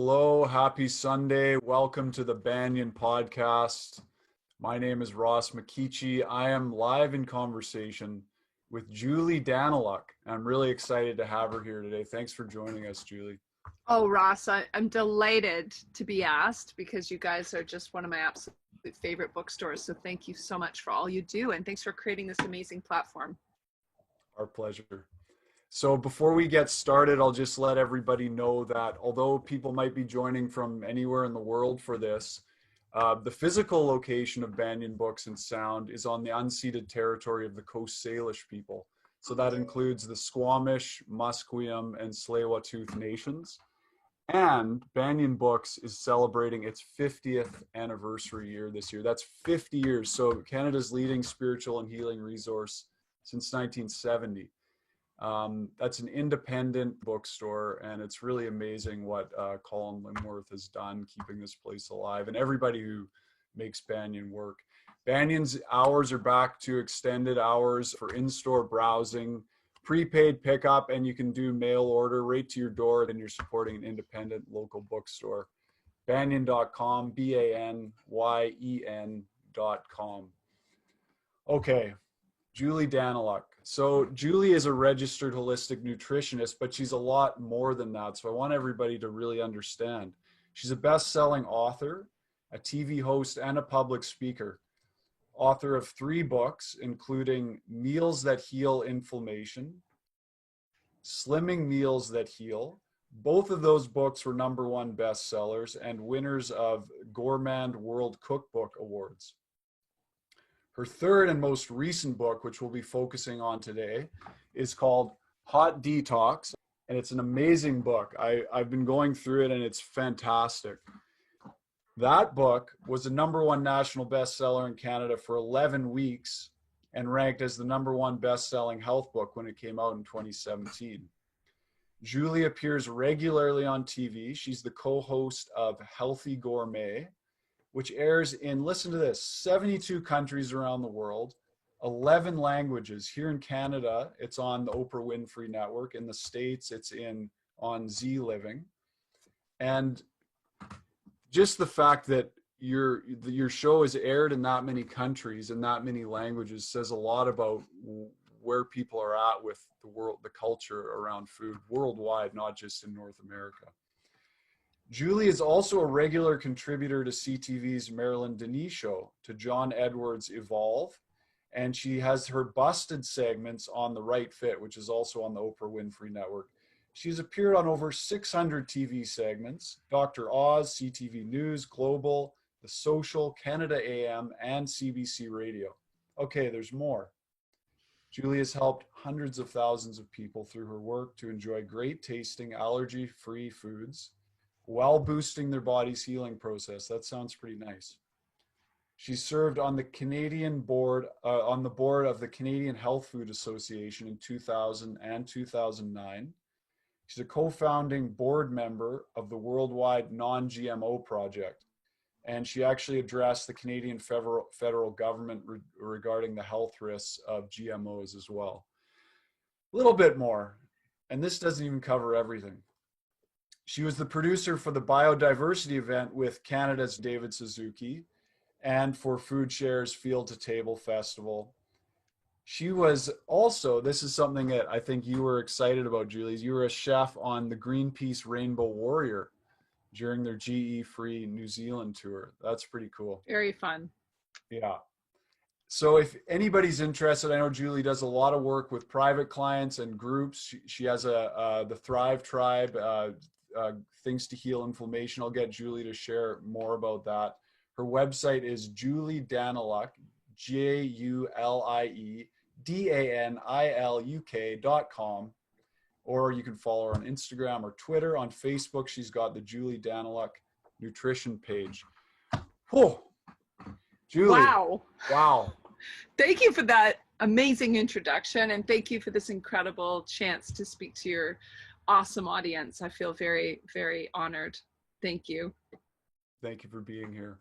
Hello, happy Sunday. Welcome to the Banyan Podcast. My name is Ross McKeechee. I am live in conversation with Julie Daniluk. I'm really excited to have her here today. Thanks for joining us, Julie. Oh, Ross, I'm delighted to be asked because you guys are just one of my absolute favorite bookstores. So thank you so much for all you do. And thanks for creating this amazing platform. Our pleasure. So before we get started, I'll just let everybody know that although people might be joining from anywhere in the world for this, the physical location of Banyan Books and Sound is on the unceded territory of the Coast Salish people. So that includes the Squamish, Musqueam, and Tsleil-Waututh nations. And Banyan Books is celebrating its 50th anniversary year this year. That's 50 years. So Canada's leading spiritual and healing resource since 1970. That's an independent bookstore, and it's really amazing what Colin Limworth has done keeping this place alive, and everybody who makes Banyan work. Banyan's hours are back to extended hours for in-store browsing, prepaid pickup, and you can do mail order right to your door, and you're supporting an independent local bookstore. Banyan.com, BANYEN.com. Okay, Julie Daniluk. So Julie is a registered holistic nutritionist, but she's a lot more than that. So I want everybody to really understand. She's a best-selling author, a TV host, and a public speaker. Author of 3 books, including Meals That Heal Inflammation, Slimming Meals That Heal. Both of those books were #1 bestsellers and winners of Gourmand World Cookbook Awards. Her third and most recent book, which we'll be focusing on today, is called Hot Detox, and it's an amazing book. I've been going through it, and it's fantastic. That book was the #1 national bestseller in Canada for 11 weeks and ranked as the #1 best-selling health book when it came out in 2017. Julie appears regularly on TV. She's the co-host of Healthy Gourmet, which airs in, listen to this, 72 countries around the world, 11 languages. Here in Canada, it's on the Oprah Winfrey Network. In the States, it's on Z Living. And just the fact that your show is aired in that many countries and that many languages says a lot about where people are at with the world, the culture around food worldwide, not just in North America. Julie is also a regular contributor to CTV's Marilyn Denis show, to John Edwards' Evolve, and she has her Busted segments on The Right Fit, which is also on the Oprah Winfrey Network. She's appeared on over 600 TV segments: Dr. Oz, CTV News, Global, The Social, Canada AM, and CBC Radio. Okay, there's more. Julie has helped hundreds of thousands of people through her work to enjoy great tasting, allergy-free foods while boosting their body's healing process. That sounds pretty nice. She served on the board of the Canadian Health Food Association in 2000 and 2009. She's a co-founding board member of the Worldwide Non-GMO Project, and she actually addressed the Canadian federal government regarding the health risks of GMOs as well. A little bit more, and this doesn't even cover everything. She was the producer for the biodiversity event with Canada's David Suzuki and for Food Share's Field to Table Festival. She was also, this is something that I think you were excited about, Julie, you were a chef on the Greenpeace Rainbow Warrior during their GE-free New Zealand tour. That's pretty cool. Very fun. Yeah. So if anybody's interested, I know Julie does a lot of work with private clients and groups. She has the Thrive Tribe, Things to Heal Inflammation. I'll get Julie to share more about that. Her website is Julie Daniluk, JuliDaniluk.com, or you can follow her on Instagram or Twitter. On Facebook, she's got the Julie Daniluk nutrition page. Whoa, Julie. Wow. Thank you for that amazing introduction, and thank you for this incredible chance to speak to your awesome audience. I feel very, very honored. Thank you. Thank you for being here.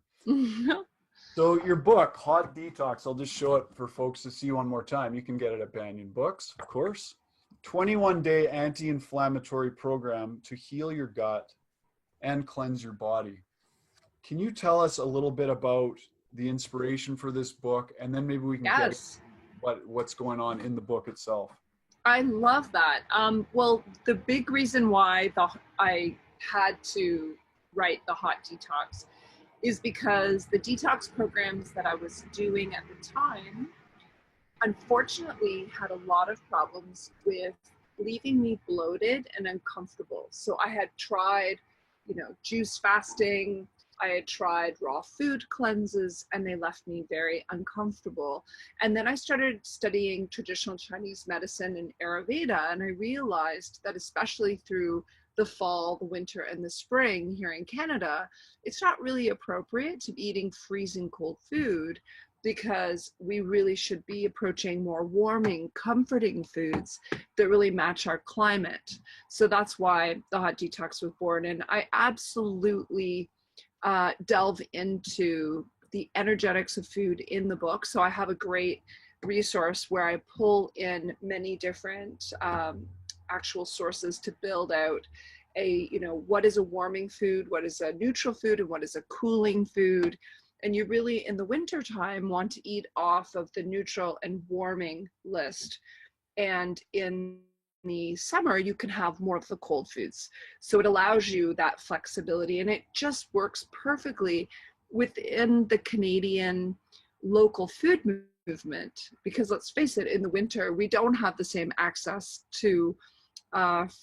So your book, Hot Detox, I'll just show it for folks to see one more time. You can get it at Banyan Books, of course. 21-day anti-inflammatory program to heal your gut, and cleanse your body. Can you tell us a little bit about the inspiration for this book, and then maybe we can get Yes. what's going on in the book itself? I love that. Well, the big reason why I had to write the Hot Detox is because the detox programs that I was doing at the time, unfortunately, had a lot of problems with leaving me bloated and uncomfortable. So I had tried, juice fasting. I had tried raw food cleanses, and they left me very uncomfortable. And then I started studying traditional Chinese medicine and Ayurveda, and I realized that especially through the fall, the winter, and the spring here in Canada, it's not really appropriate to be eating freezing cold food, because we really should be approaching more warming, comforting foods that really match our climate. So that's why the Hot Detox was born. And I absolutely delve into the energetics of food in the book. So I have a great resource where I pull in many different actual sources to build out what is a warming food, what is a neutral food, and what is a cooling food. And you really, in the winter time, want to eat off of the neutral and warming list. And in the summer, you can have more of the cold foods. So it allows you that flexibility, and it just works perfectly within the Canadian local food movement. Because let's face it, in the winter, we don't have the same access to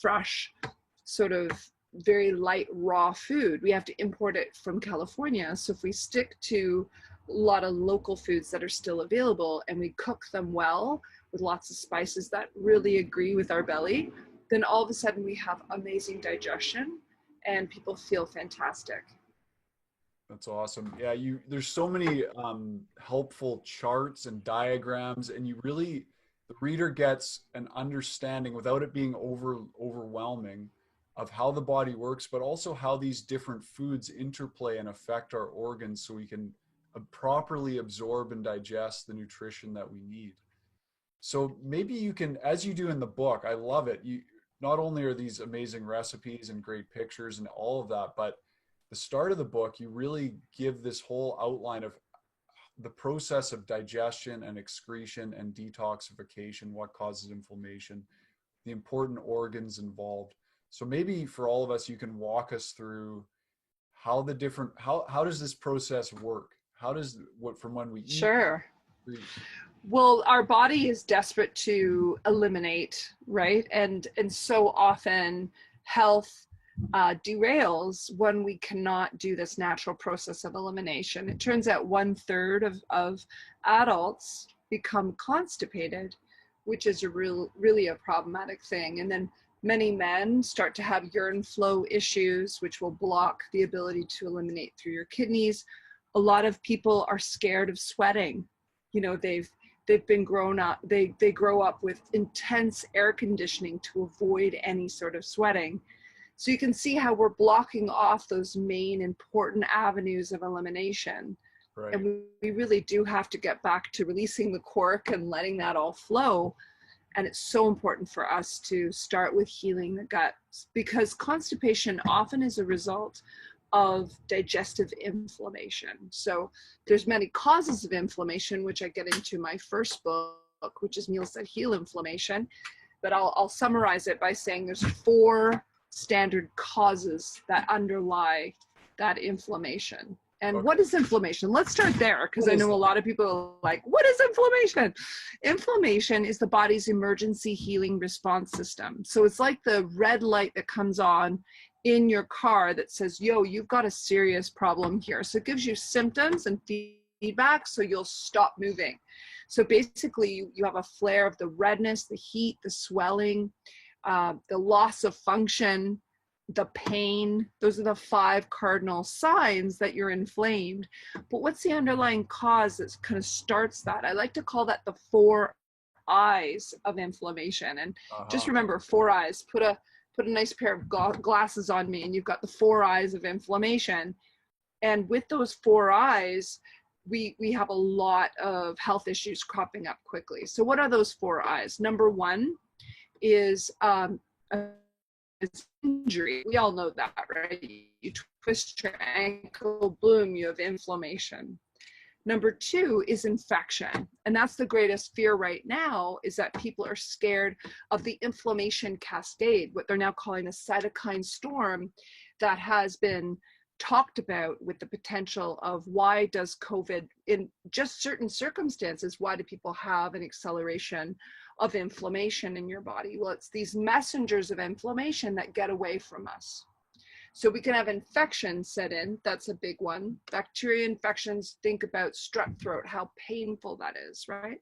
fresh, sort of very light raw food. We have to import it from California. So if we stick to a lot of local foods that are still available and we cook them well with lots of spices that really agree with our belly, then all of a sudden we have amazing digestion and people feel fantastic. That's awesome. Yeah, there's so many helpful charts and diagrams, and the reader gets an understanding without it being overwhelming of how the body works, but also how these different foods interplay and affect our organs so we can properly absorb and digest the nutrition that we need. So maybe you can, as you do in the book, I love it. You not only are these amazing recipes and great pictures and all of that, but the start of the book, you really give this whole outline of the process of digestion and excretion and detoxification, what causes inflammation, the important organs involved. So maybe for all of us, you can walk us through how does this process work? How does from when we eat? Sure. Well, our body is desperate to eliminate, right? And so often health derails when we cannot do this natural process of elimination. It turns out 1/3 of adults become constipated, which is really a problematic thing. And then many men start to have urine flow issues, which will block the ability to eliminate through your kidneys. A lot of people are scared of sweating. They've been grown up, they grow up with intense air conditioning to avoid any sort of sweating. So you can see how we're blocking off those main important avenues of elimination. Right. And we really do have to get back to releasing the cork and letting that all flow. And it's so important for us to start with healing the gut, because constipation often is a result of digestive inflammation. So there's many causes of inflammation, which I get into my first book, which is Meals That Heal Inflammation. But I'll summarize it by saying there's 4 standard causes that underlie that inflammation. And what is inflammation? Let's start there, because I know a lot of people are like, what is inflammation? Inflammation is the body's emergency healing response system. So it's like the red light that comes on in your car that says, yo, you've got a serious problem here. So it gives you symptoms and feedback so you'll stop moving. So basically you have a flare of the redness, the heat, the swelling, the loss of function, the pain. Those are the 5 cardinal signs that you're inflamed. But what's the underlying cause that kind of starts that? I like to call that the 4 eyes of inflammation. And just remember, 4 eyes. Put a nice pair of glasses on me and you've got the 4 eyes of inflammation. And with those 4 eyes, we have a lot of health issues cropping up quickly. So what are those 4 eyes? Number 1 is a is injury. We all know that, right? You twist your ankle, boom, you have inflammation. Number 2 is infection. And that's the greatest fear right now, is that people are scared of the inflammation cascade, what they're now calling a cytokine storm, that has been talked about with the potential of why does COVID, in just certain circumstances, why do people have an acceleration of inflammation in your body? Well, it's these messengers of inflammation that get away from us. So we can have infections set in. That's a big one. Bacteria infections, think about strep throat, how painful that is, right?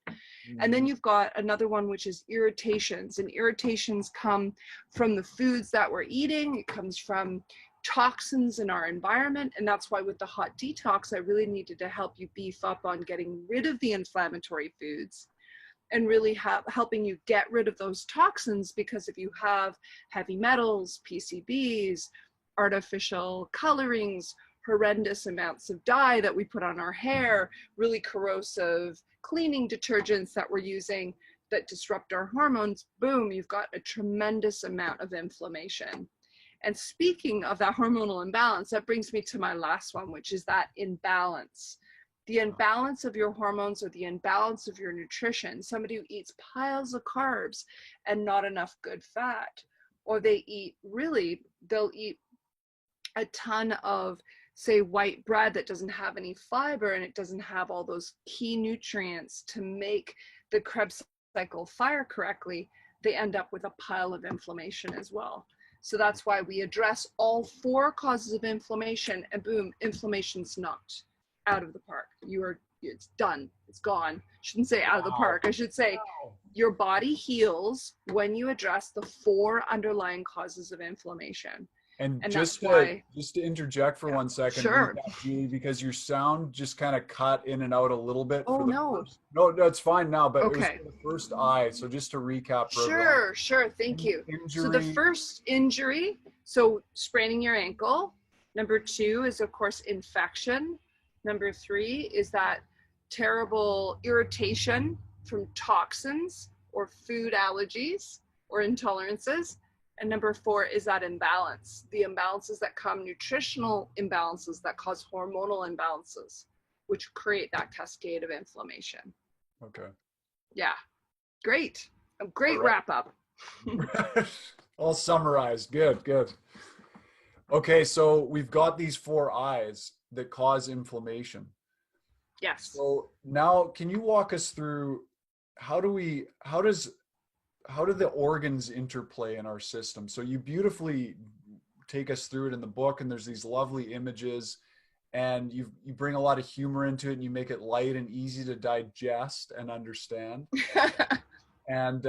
And then you've got another one, which is irritations. And irritations come from the foods that we're eating. It comes from toxins in our environment. And that's why with the hot detox, I really needed to help you beef up on getting rid of the inflammatory foods and really helping you get rid of those toxins. Because if you have heavy metals, PCBs, artificial colorings, horrendous amounts of dye that we put on our hair, really corrosive cleaning detergents that we're using that disrupt our hormones, boom, you've got a tremendous amount of inflammation. And speaking of that hormonal imbalance, that brings me to my last one, which is that imbalance. The imbalance of your hormones or the imbalance of your nutrition. Somebody who eats piles of carbs and not enough good fat, or they'll eat a ton of, say, white bread that doesn't have any fiber and it doesn't have all those key nutrients to make the Krebs cycle fire correctly, they end up with a pile of inflammation as well. So that's why we address all 4 causes of inflammation, and boom, inflammation's knocked out of the park. It's done, it's gone. Shouldn't say out of the park, I should say your body heals when you address the 4 underlying causes of inflammation. And just to interject for 1 second, sure, Julie, because your sound just kind of cut in and out a little bit. Oh, no. No, it's fine now, but okay. It was for the first eye. So just to recap. Sure. Thank you. Injury. So the first injury, so spraining your ankle. Number 2 is, of course, infection. Number 3 is that terrible irritation from toxins or food allergies or intolerances. And number 4 is that imbalance, the imbalances that come, nutritional imbalances that cause hormonal imbalances, which create that cascade of inflammation. Okay. Yeah. Great. A great wrap up. All summarized. Good. Okay, so we've got these 4 eyes that cause inflammation. Yes. So now can you walk us through how do the organs interplay in our system? So you beautifully take us through it in the book, and there's these lovely images, and you bring a lot of humor into it, and you make it light and easy to digest and understand. And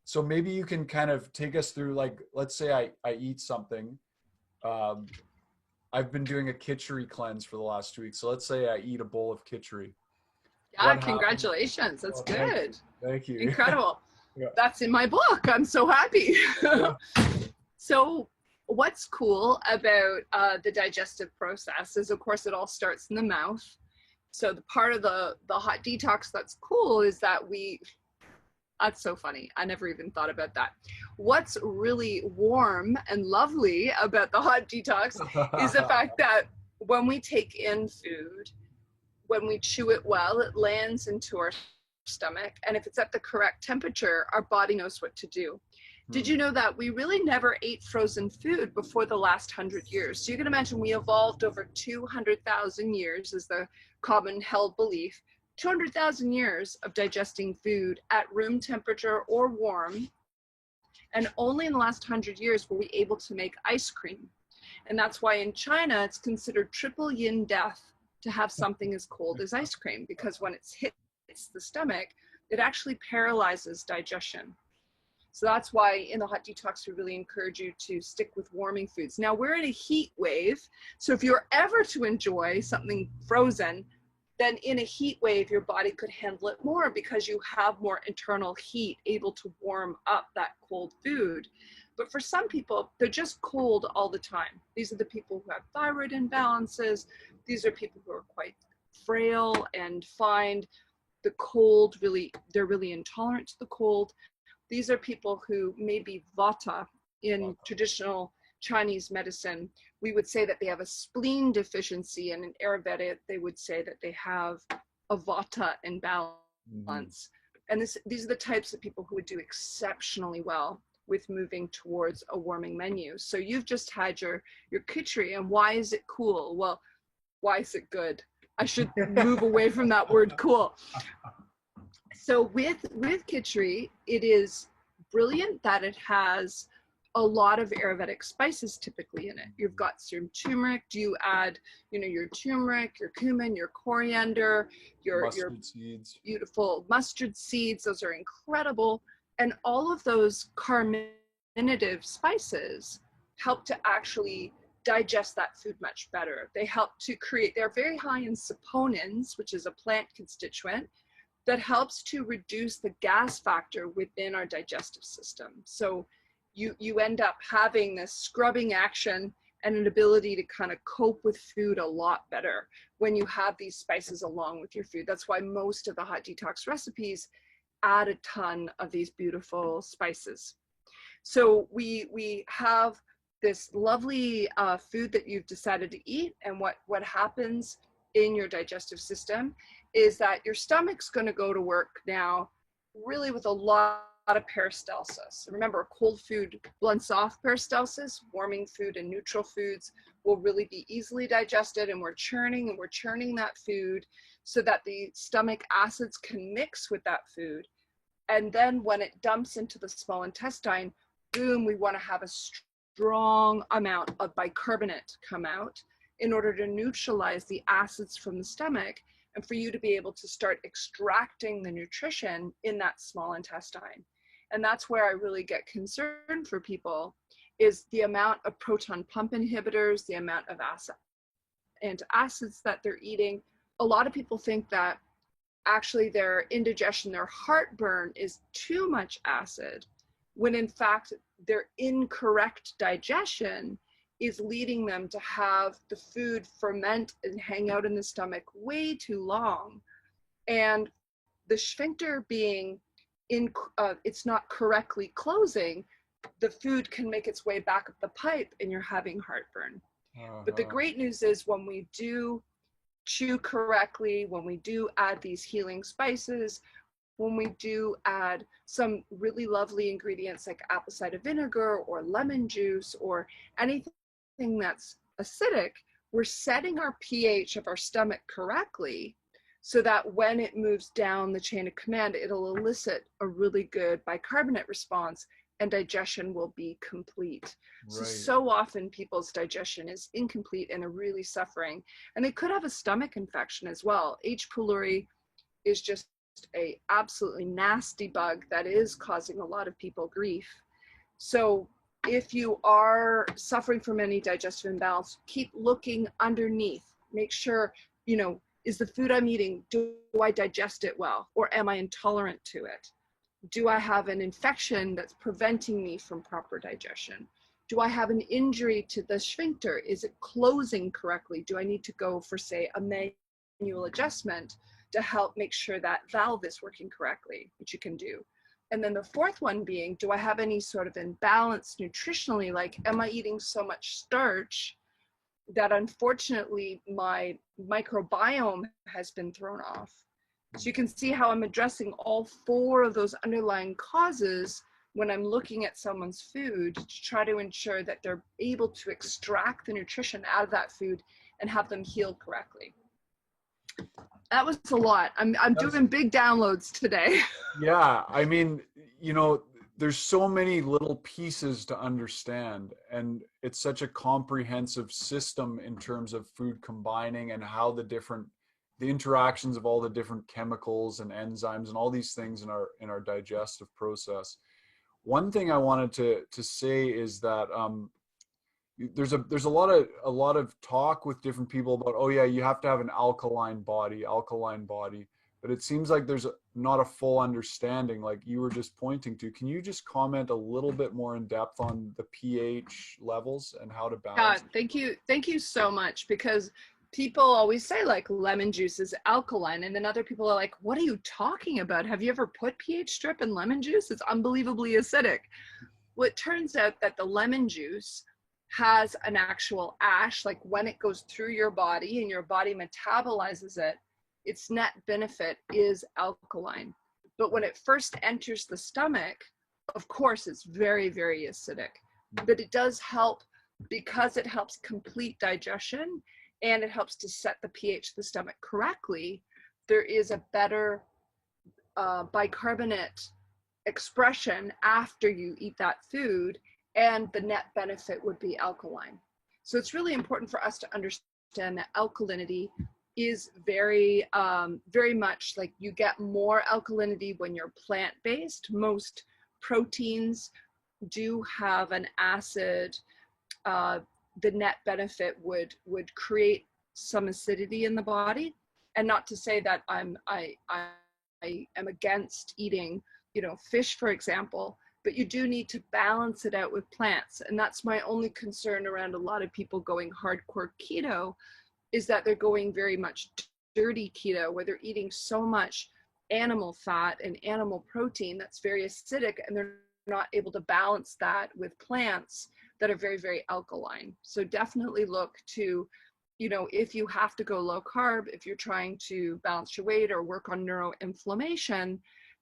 so maybe you can kind of take us through, like, let's say I eat something. I've been doing a kitchery cleanse for the last 2 weeks. So let's say I eat a bowl of kitchery. Yeah, congratulations. That's good. Thank you. Incredible. Yeah. That's in my book. I'm so happy. Yeah. So what's cool about the digestive process is, of course, it all starts in the mouth. So the part of the hot detox that's cool is that that's so funny. I never even thought about that. What's really warm and lovely about the hot detox is the fact that when we take in food, when we chew it well, it lands into our stomach. And if it's at the correct temperature, our body knows what to do. Did you know that we really never ate frozen food before the last 100 years? So you can imagine we evolved over 200,000 years, is the common held belief, 200,000 years of digesting food at room temperature or warm. And only in the last 100 years were we able to make ice cream. And that's why in China, it's considered triple yin death to have something as cold as ice cream, because when it hits the stomach, it actually paralyzes digestion. So that's why in the hot detox, we really encourage you to stick with warming foods. Now we're in a heat wave. So if you're ever to enjoy something frozen, then in a heat wave, your body could handle it more because you have more internal heat able to warm up that cold food. But for some people, they're just cold all the time. These are the people who have thyroid imbalances. These are people who are quite frail and find the cold they're really intolerant to the cold. These are people who may be vata in traditional Chinese medicine, we would say that they have a spleen deficiency, and in Ayurveda, they would say that they have a vata imbalance. Mm-hmm. And these are the types of people who would do exceptionally well with moving towards a warming menu. So you've just had your khichdi, and why is it cool? Well, why is it good? I should move away from that word cool. So with khichdi, it is brilliant that it has a lot of Ayurvedic spices typically in it. You've got some turmeric. Do you add, your turmeric, your cumin, your coriander, your seeds, beautiful mustard seeds? Those are incredible. And all of those carminative spices help to actually digest that food much better. They help to create, they're very high in saponins, which is a plant constituent that helps to reduce the gas factor within our digestive system. So you end up having this scrubbing action and an ability to kind of cope with food a lot better when you have these spices along with your food. That's why most of the hot detox recipes add a ton of these beautiful spices. So we have this lovely food that you've decided to eat, and what happens in your digestive system is that your stomach's going to go to work now really with a lot of peristalsis. Remember, cold food blunts off peristalsis. Warming food and neutral foods will really be easily digested, and we're churning that food so that the stomach acids can mix with that food. And then when it dumps into the small intestine, boom, we want to have a strong amount of bicarbonate come out in order to neutralize the acids from the stomach and for you to be able to start extracting the nutrition in that small intestine. And that's where I really get concerned for people, is the amount of proton pump inhibitors, the amount of acids that they're eating. A lot of people think that actually their indigestion, their heartburn is too much acid, when in fact their incorrect digestion is leading them to have the food ferment and hang out in the stomach way too long. And the sphincter being it's not correctly closing, the food can make its way back up the pipe and you're having heartburn. But the great news is, when we do chew correctly, when we do add these healing spices, when we do add some really lovely ingredients like apple cider vinegar or lemon juice or anything that's acidic, we're setting our pH of our stomach correctly so that when it moves down the chain of command, it'll elicit a really good bicarbonate response and digestion will be complete. Right. So often people's digestion is incomplete and they're really suffering. And they could have a stomach infection as well. H. pylori is just a absolutely nasty bug that is causing a lot of people grief. So if you are suffering from any digestive imbalance, keep looking underneath. Make sure, is the food I'm eating, do I digest it well? Or am I intolerant to it? Do I have an infection that's preventing me from proper digestion? Do I have an injury to the sphincter? Is it closing correctly? Do I need to go for, say, a manual adjustment to help make sure that valve is working correctly, which you can do? And then the fourth one being, do I have any sort of imbalance nutritionally? Like, am I eating so much starch that unfortunately my microbiome has been thrown off? So you can see how I'm addressing all four of those underlying causes when I'm looking at someone's food to try to ensure that they're able to extract the nutrition out of that food and have them heal correctly. That was a lot. I'm doing big downloads today. Yeah, I mean, there's so many little pieces to understand, and it's such a comprehensive system in terms of food combining and how the interactions of all the different chemicals and enzymes and all these things in our digestive process. One thing I wanted to say is that there's a lot of talk with different people about, oh yeah, you have to have an alkaline body, but it seems like there's not a full understanding, like you were just pointing to. Can you just comment a little bit more in depth on the pH levels and how to balance? Thank you so much, because people always say like lemon juice is alkaline, and then other people are like, what are you talking about? Have you ever put pH strip in lemon juice? It's unbelievably acidic. Well, it turns out that the lemon juice has an actual ash, like when it goes through your body and your body metabolizes it, its net benefit is alkaline. But when it first enters the stomach, of course, it's very, very acidic. But it does help because it helps complete digestion and it helps to set the pH of the stomach correctly. There is a better bicarbonate expression after you eat that food, and the net benefit would be alkaline. So it's really important for us to understand that alkalinity is very, very much like you get more alkalinity when you're plant-based. Most proteins do have an acid. The net benefit would create some acidity in the body, and not to say that I am against eating, fish, for example, but you do need to balance it out with plants. And that's my only concern around a lot of people going hardcore keto, is that they're going very much dirty keto, where they're eating so much animal fat and animal protein that's very acidic, and they're not able to balance that with plants that are very, very alkaline. So definitely look to, if you have to go low carb, if you're trying to balance your weight or work on neuroinflammation,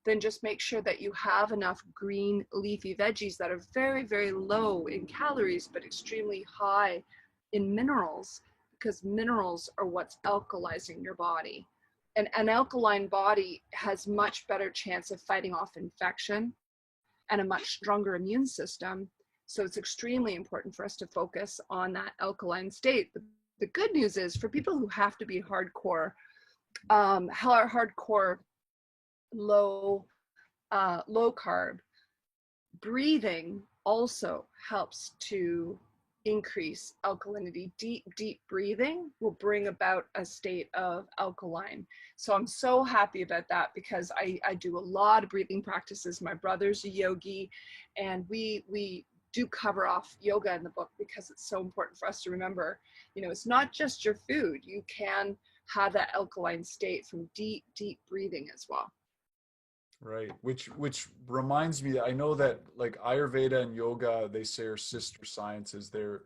then just make sure that you have enough green leafy veggies that are very, very low in calories, but extremely high in minerals, because minerals are what's alkalizing your body. And an alkaline body has much better chance of fighting off infection and a much stronger immune system. So it's extremely important for us to focus on that alkaline state. But the good news is, for people who have to be hardcore low carb, breathing also helps to increase alkalinity. Deep breathing will bring about a state of alkaline. So I'm so happy about that, because I do a lot of breathing practices. My brother's a yogi, and we do cover off yoga in the book, because it's so important for us to remember, it's not just your food. You can have that alkaline state from deep breathing as well. Right. Which reminds me that I know that like Ayurveda and yoga, they say, are sister sciences. They're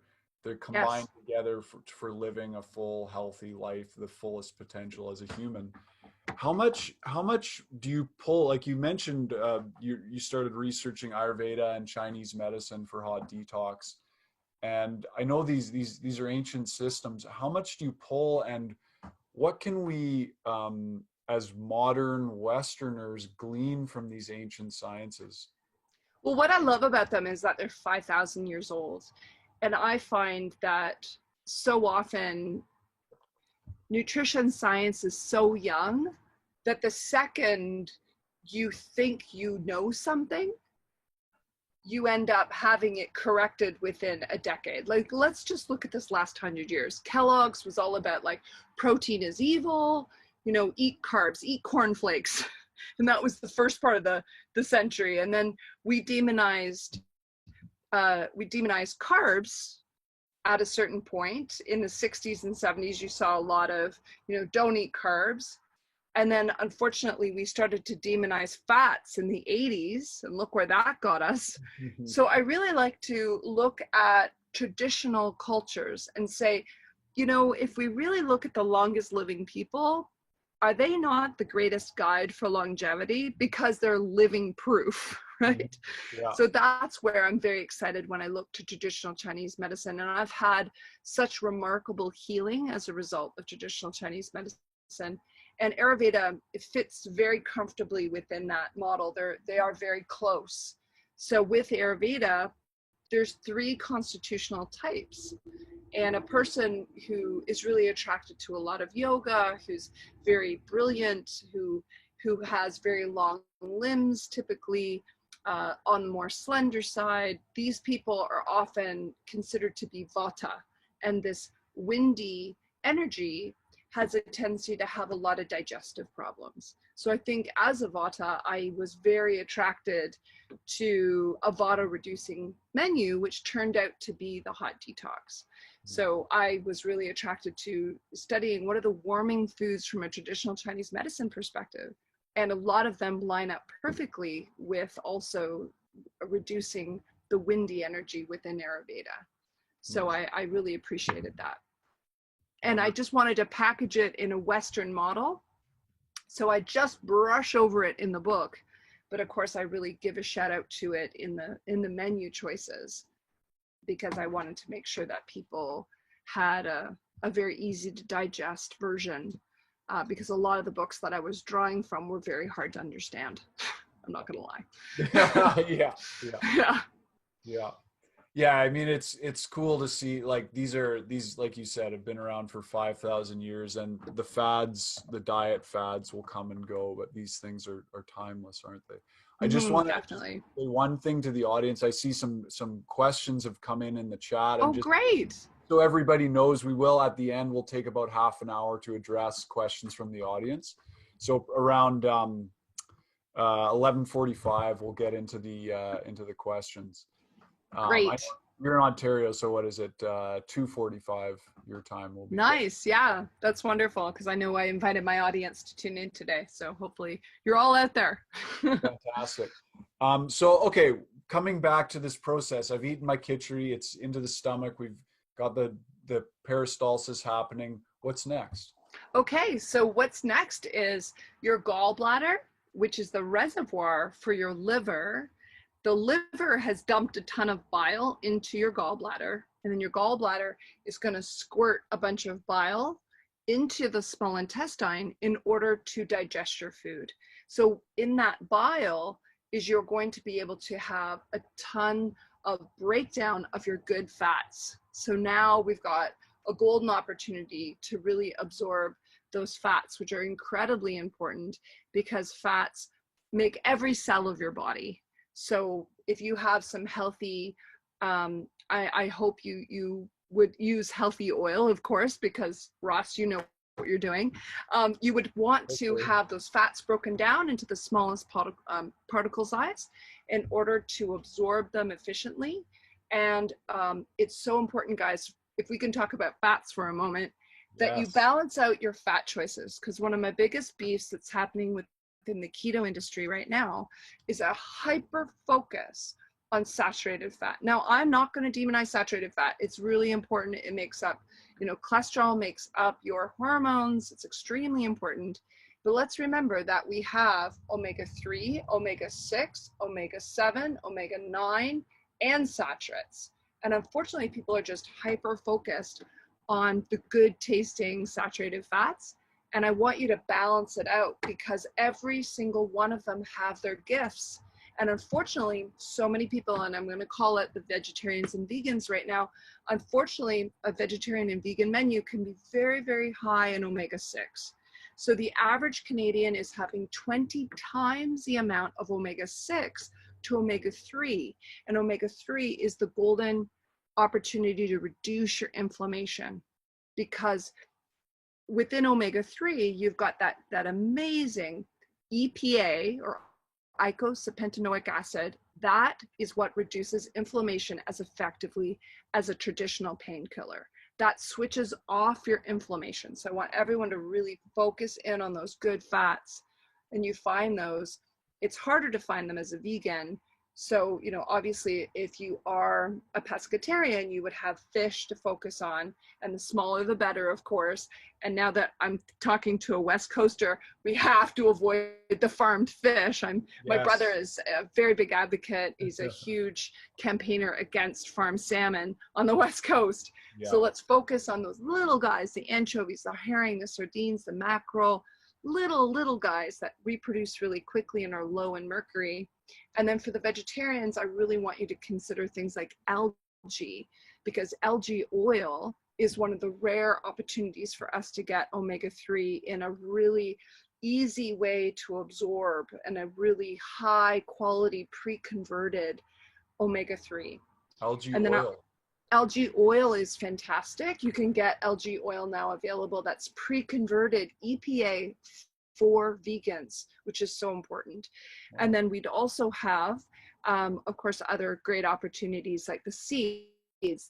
combined Yes. together for living a full, healthy life, the fullest potential as a human. How much do you pull? Like you mentioned, you started researching Ayurveda and Chinese medicine for hot detox, and I know these are ancient systems. How much do you pull, and what can we as modern Westerners glean from these ancient sciences? Well, what I love about them is that they're 5,000 years old. And I find that so often nutrition science is so young that the second you think you know something, you end up having it corrected within a decade. Like, let's just look at this last 100 years. Kellogg's was all about like protein is evil, eat carbs, eat cornflakes. And that was the first part of the century. And then we demonized carbs at a certain point. In the 60s and 70s, you saw a lot of, don't eat carbs. And then unfortunately, we started to demonize fats in the 80s, and look where that got us. So I really like to look at traditional cultures and say, if we really look at the longest living people, are they not the greatest guide for longevity? Because they're living proof, right? Yeah. So that's where I'm very excited when I look to traditional Chinese medicine. And I've had such remarkable healing as a result of traditional Chinese medicine. And Ayurveda, it fits very comfortably within that model. They are very close. So with Ayurveda, there's 3 constitutional types. And a person who is really attracted to a lot of yoga, who's very brilliant, who has very long limbs, typically on the more slender side, these people are often considered to be vata. And this windy energy has a tendency to have a lot of digestive problems. So I think as a vata, I was very attracted to a vata reducing menu, which turned out to be the hot detox. So I was really attracted to studying what are the warming foods from a traditional Chinese medicine perspective. And a lot of them line up perfectly with also reducing the windy energy within Ayurveda. So I really appreciated that. And I just wanted to package it in a Western model. So I just brush over it in the book, but of course I really give a shout out to it in the menu choices, because I wanted to make sure that people had a very easy to digest version, because a lot of the books that I was drawing from were very hard to understand. I'm not gonna lie. Yeah. Yeah, I mean, it's cool to see, like, these like you said, have been around for 5,000 years, and the fads, the diet fads will come and go, but these things are timeless, aren't they? I just want to Definitely. say one thing to the audience. I see some questions have come in the chat, and Oh, great. so everybody knows, we will at the end, we'll take about half an hour to address questions from the audience. So around 11:45, we'll get into the questions. Great. You're in Ontario, so what is it? 2:45 your time will be. Nice. Yeah, that's wonderful, because I know I invited my audience to tune in today. So hopefully you're all out there. Fantastic. So, okay, coming back to this process, I've eaten my khichdi. It's into the stomach. We've got the peristalsis happening. What's next? Okay, so what's next is your gallbladder, which is the reservoir for your liver. The liver has dumped a ton of bile into your gallbladder, and then your gallbladder is going to squirt a bunch of bile into the small intestine in order to digest your food. So in that bile is you're going to be able to have a ton of breakdown of your good fats. So now we've got a golden opportunity to really absorb those fats, which are incredibly important, because fats make every cell of your body. So if you have some healthy, I hope you would use healthy oil, of course, because Ross, you know what you're doing. You would want to have those fats broken down into the smallest particle size in order to absorb them efficiently. And it's so important, guys, if we can talk about fats for a moment, that you balance out your fat choices, because one of my biggest beefs that's happening within the keto industry right now is a hyper focus on saturated fat. Now, I'm not going to demonize saturated fat. It's really important. It makes up, cholesterol makes up your hormones. It's extremely important. But let's remember that we have omega-3, omega-6, omega-7, omega-9, and saturates. And unfortunately, people are just hyper focused on the good tasting saturated fats. And I want you to balance it out, because every single one of them have their gifts. And unfortunately, so many people, and I'm going to call it the vegetarians and vegans right now, unfortunately, a vegetarian and vegan menu can be very, very high in omega-6. So the average Canadian is having 20 times the amount of omega-6 to omega-3. And omega-3 is the golden opportunity to reduce your inflammation, because within omega-3, you've got that amazing EPA, or eicosapentaenoic acid. That is what reduces inflammation as effectively as a traditional painkiller. That switches off your inflammation. So I want everyone to really focus in on those good fats. And you find those, it's harder to find them as a vegan. So, obviously, if you are a pescatarian, you would have fish to focus on, and the smaller the better, of course. And now that I'm talking to a West Coaster, we have to avoid the farmed fish. My brother is a very big advocate. He's a huge campaigner against farmed salmon on the West Coast. Yeah. So let's focus on those little guys, the anchovies, the herring, the sardines, the mackerel, little guys that reproduce really quickly and are low in mercury. And then for the vegetarians, I really want you to consider things like algae, because algae oil is one of the rare opportunities for us to get omega-3 in a really easy way to absorb, and a really high quality pre-converted omega-3. Algae oil. Algae oil is fantastic. You can get algae oil now available that's pre-converted EPA for vegans, which is so important. Wow. And then we'd also have, of course, other great opportunities like the seeds.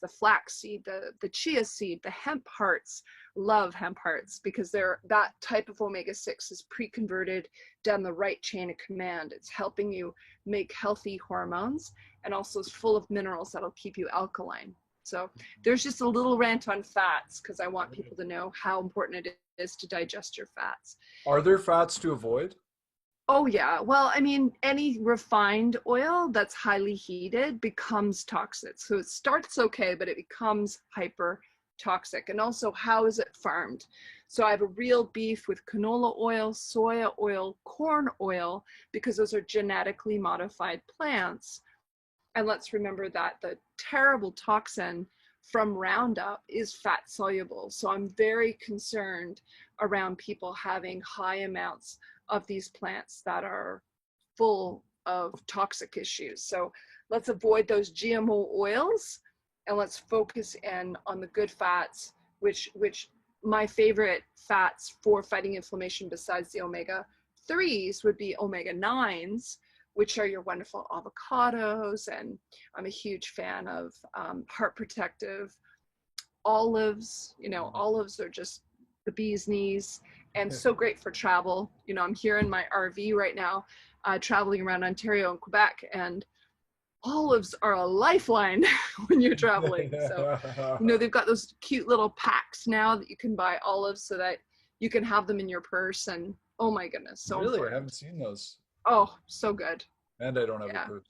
the flaxseed, the chia seed, the hemp hearts. Love hemp hearts because that type of omega-6 is pre-converted down the right chain of command. It's helping you make healthy hormones and also is full of minerals that'll keep you alkaline. So there's just a little rant on fats because I want people to know how important it is to digest your fats. Are there fats to avoid? Oh yeah. Well, I mean, any refined oil that's highly heated becomes toxic. So it starts okay, but it becomes hyper toxic. And also, how is it farmed? So I have a real beef with canola oil, soya oil, corn oil, because those are genetically modified plants. And let's remember that the terrible toxin from Roundup is fat soluble. So I'm very concerned around people having high amounts of these plants that are full of toxic issues. So let's avoid those GMO oils and let's focus in on the good fats, which my favorite fats for fighting inflammation besides the omega-3s would be omega-9s, which are your wonderful avocados. And I'm a huge fan of heart protective olives. You know, olives are just the bee's knees and so great for travel. You know, I'm here in my RV right now, traveling around Ontario and Quebec, and olives are a lifeline when you're traveling. So, you know, they've got those cute little packs now that you can buy olives so that you can have them in your purse. And oh my goodness, so really important. I haven't seen those. Oh, so good. And I don't have a purse.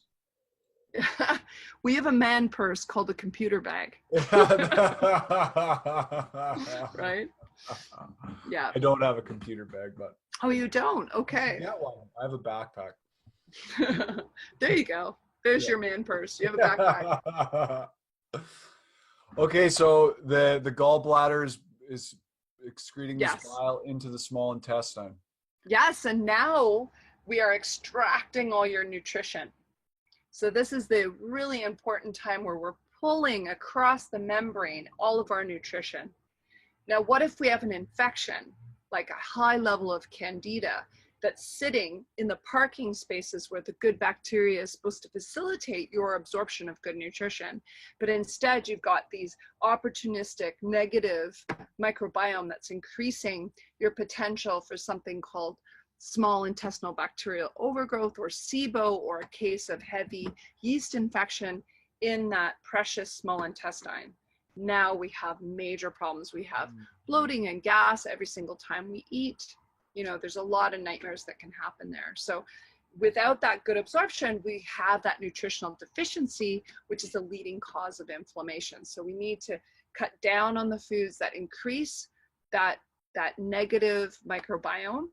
We have a man purse called a computer bag. Right? Yeah. I don't have a computer bag, but. Oh, you don't? Okay. Yeah, well, I have a backpack. There you go. There's your man purse. You have a backpack. Okay, so the gallbladder is excreting Yes. this bile into the small intestine. Yes, and now we are extracting all your nutrition. So this is the really important time where we're pulling across the membrane all of our nutrition. Now, what if we have an infection, like a high level of candida, that's sitting in the parking spaces where the good bacteria is supposed to facilitate your absorption of good nutrition, but instead you've got these opportunistic negative microbiome that's increasing your potential for something called small intestinal bacterial overgrowth, or SIBO, or a case of heavy yeast infection in that precious small intestine. Now we have major problems. We have bloating and gas every single time we eat. You know, there's a lot of nightmares that can happen there. So without that good absorption, we have that nutritional deficiency, which is a leading cause of inflammation. So we need to cut down on the foods that increase that negative microbiome.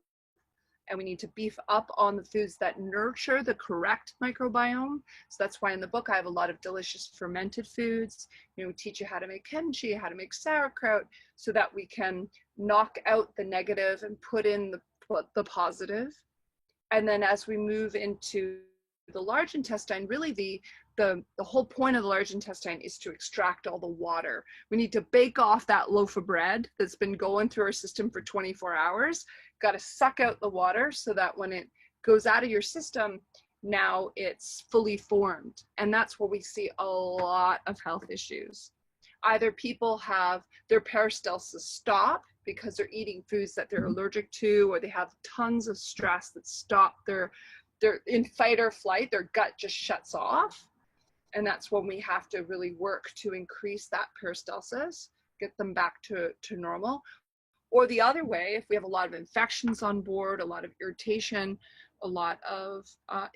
And we need to beef up on the foods that nurture the correct microbiome. So that's why in the book, I have a lot of delicious fermented foods. You know, we teach you how to make kimchi, how to make sauerkraut, so that we can knock out the negative and put in the positive. And then as we move into the large intestine, really the whole point of the large intestine is to extract all the water. We need to bake off that loaf of bread that's been going through our system for 24 hours. Got to suck out the water so that when it goes out of your system, now it's fully formed. And that's where we see a lot of health issues. Either people have their peristalsis stop because they're eating foods that they're allergic to, or they have tons of stress that stop they're in fight or flight, their gut just shuts off. And that's when we have to really work to increase that peristalsis, get them back to normal. Or the other way, if we have a lot of infections on board, a lot of irritation, a lot of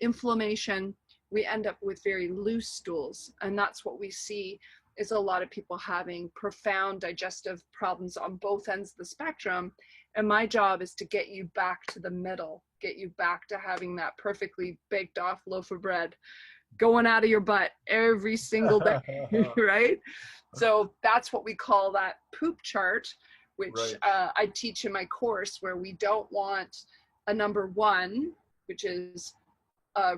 inflammation, we end up with very loose stools. And that's what we see is a lot of people having profound digestive problems on both ends of the spectrum. And my job is to get you back to the middle, get you back to having that perfectly baked off loaf of bread going out of your butt every single day, right? So that's what we call that poop chart, which I teach in my course, where we don't want a number 1, which is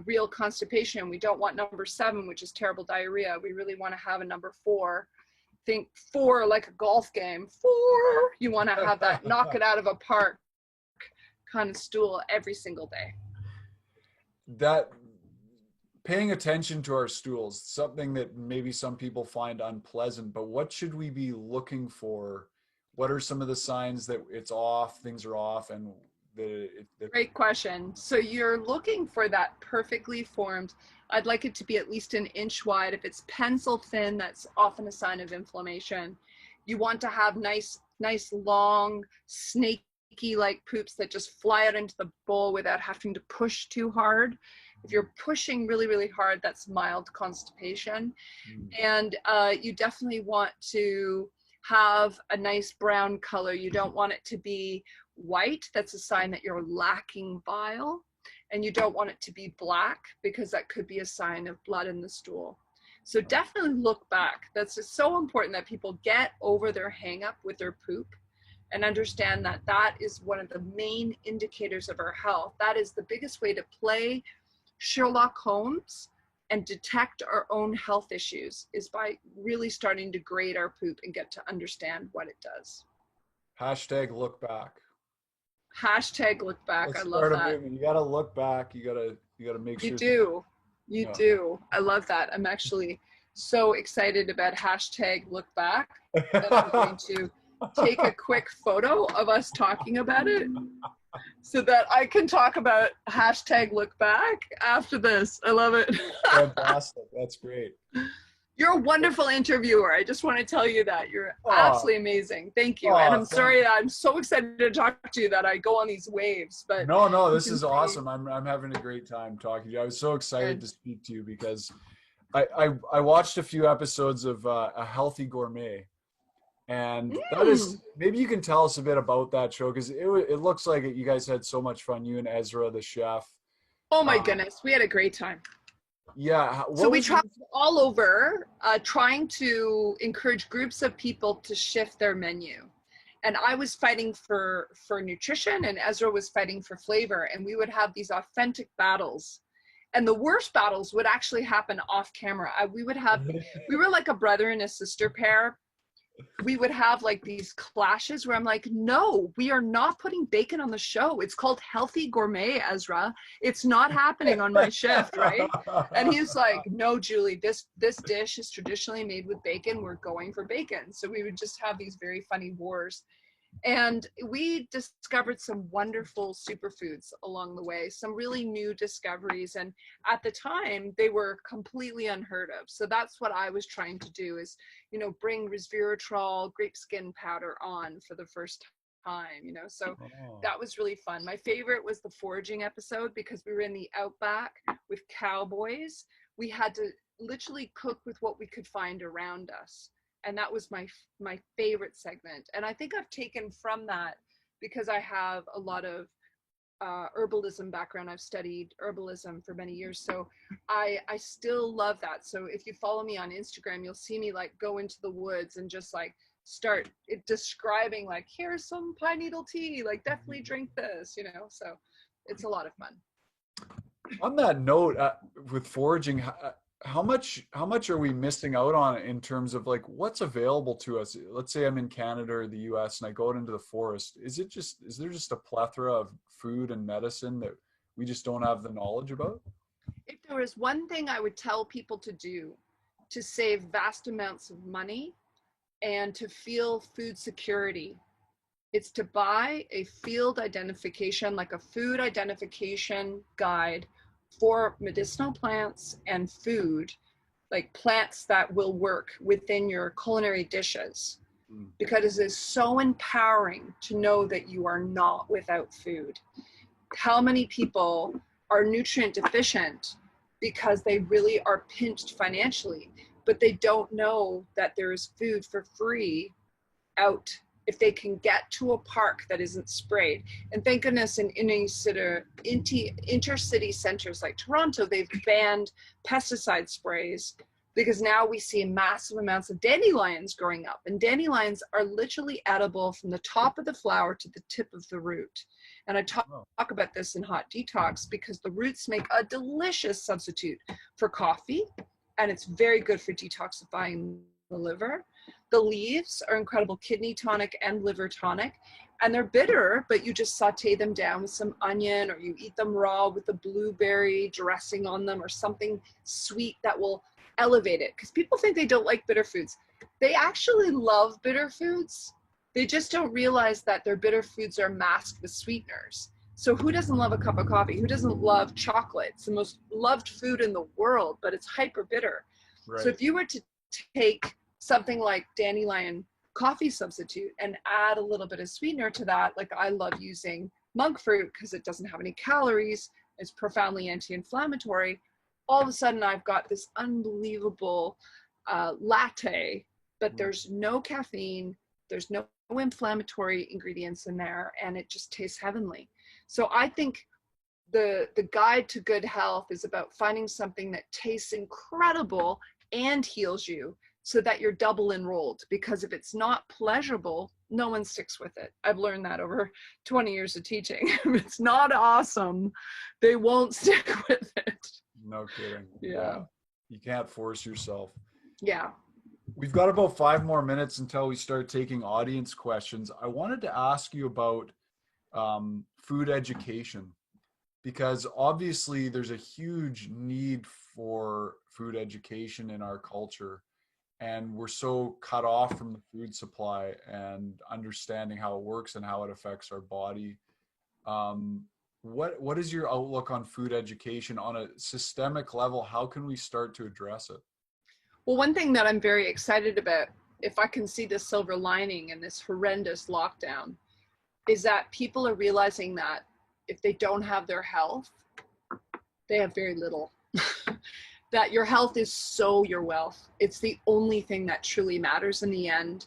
real constipation. We don't want number 7, which is terrible diarrhea. We really want to have a number 4. Think 4 like a golf game. 4. You want to have that knock it out of a park kind of stool every single day. That paying attention to our stools, something that maybe some people find unpleasant, but what should we be looking for? What are some of the signs that it's off, things are off, and the Great question. So you're looking for that perfectly formed, I'd like it to be at least an inch wide. If it's pencil thin, that's often a sign of inflammation. You want to have nice, long, snaky like poops that just fly out into the bowl without having to push too hard. If you're pushing really, really hard, that's mild constipation. And you definitely want to have a nice brown color. You don't want it to be white. That's a sign that you're lacking bile. And you don't want it to be black, because that could be a sign of blood in the stool. So definitely look back. That's just so important that people get over their hang up with their poop and understand that that is one of the main indicators of our health. That is the biggest way to play Sherlock Holmes and detect our own health issues, is by really starting to grade our poop and get to understand what it does. Hashtag look back. Hashtag look back. Let's I love that. movement. You gotta look back. You gotta make sure. You do. I love that. I'm actually so excited about hashtag look back that I'm going to take a quick photo of us talking about it so that I can talk about hashtag look back after this. I love it. Fantastic. That's great. You're a wonderful interviewer. I just want to tell you that. You're absolutely amazing. Thank you. And I'm sorry that I'm so excited to talk to you that I go on these waves. But no, this is awesome. I'm having a great time talking to you. I was so excited to speak to you because I watched a few episodes of A Healthy Gourmet. And that is, maybe you can tell us a bit about that show, because it looks like you guys had so much fun, you and Ezra, the chef. Oh my goodness, we had a great time. Yeah. So we traveled all over trying to encourage groups of people to shift their menu. And I was fighting for nutrition, and Ezra was fighting for flavor. And we would have these authentic battles. And the worst battles would actually happen off camera. We were like a brother and a sister pair. We would have like these clashes where I'm like, no, we are not putting bacon on the show. It's called Healthy Gourmet, Ezra. It's not happening on my shift, right? And he's like, no, Julie, this dish is traditionally made with bacon. We're going for bacon. So we would just have these very funny wars. And we discovered some wonderful superfoods along the way, some really new discoveries. And at the time, they were completely unheard of. So that's what I was trying to do, is, bring resveratrol, grape skin powder on for the first time, So that was really fun. My favorite was the foraging episode, because we were in the outback with cowboys. We had to literally cook with what we could find around us. And that was my favorite segment. And I think I've taken from that, because I have a lot of herbalism background. I've studied herbalism for many years. So I still love that. So if you follow me on Instagram, you'll see me like go into the woods and just like start describing like, here's some pine needle tea, like definitely drink this, so it's a lot of fun. On that note, with foraging, how much are we missing out on in terms of like what's available to us? Let's say I'm in Canada or the US and I go out into the forest. Is there just a plethora of food and medicine that we just don't have the knowledge about? If there was one thing I would tell people to do to save vast amounts of money and to feel food security, it's to buy a field identification, like a food identification guide for medicinal plants and food, like plants that will work within your culinary dishes, because it is so empowering to know that you are not without food. How many people are nutrient deficient because they really are pinched financially, but they don't know that there is food for free out if they can get to a park that isn't sprayed. And thank goodness in intercity centers like Toronto, they've banned pesticide sprays, because now we see massive amounts of dandelions growing up. And dandelions are literally edible from the top of the flower to the tip of the root. And I talk about this in Hot Detox, because the roots make a delicious substitute for coffee, and it's very good for detoxifying the liver. The leaves are incredible kidney tonic and liver tonic. and they're bitter, but you just saute them down with some onion, or you eat them raw with the blueberry dressing on them, or something sweet that will elevate it. Because people think they don't like bitter foods. They actually love bitter foods. They just don't realize that their bitter foods are masked with sweeteners. So who doesn't love a cup of coffee? Who doesn't love chocolate? It's the most loved food in the world, but it's hyper bitter. Right. So if you were to take something like dandelion coffee substitute and add a little bit of sweetener to that, like I love using monk fruit because it doesn't have any calories, it's profoundly anti-inflammatory, all of a sudden I've got this unbelievable latte, but there's no caffeine, there's no inflammatory ingredients in there, and it just tastes heavenly. So I think the guide to good health is about finding something that tastes incredible and heals you, so that you're double enrolled. Because if it's not pleasurable, no one sticks with it. I've learned that over 20 years of teaching. If it's not awesome, they won't stick with it. No kidding. Yeah. You can't force yourself. Yeah. We've got about 5 more minutes until we start taking audience questions. I wanted to ask you about food education, because obviously there's a huge need for food education in our culture, and we're so cut off from the food supply and understanding how it works and how it affects our body. What is your outlook on food education on a systemic level? How can we start to address it? Well, one thing that I'm very excited about, if I can see the silver lining in this horrendous lockdown, is that people are realizing that if they don't have their health, they have very little. That your health is so your wealth. It's the only thing that truly matters in the end,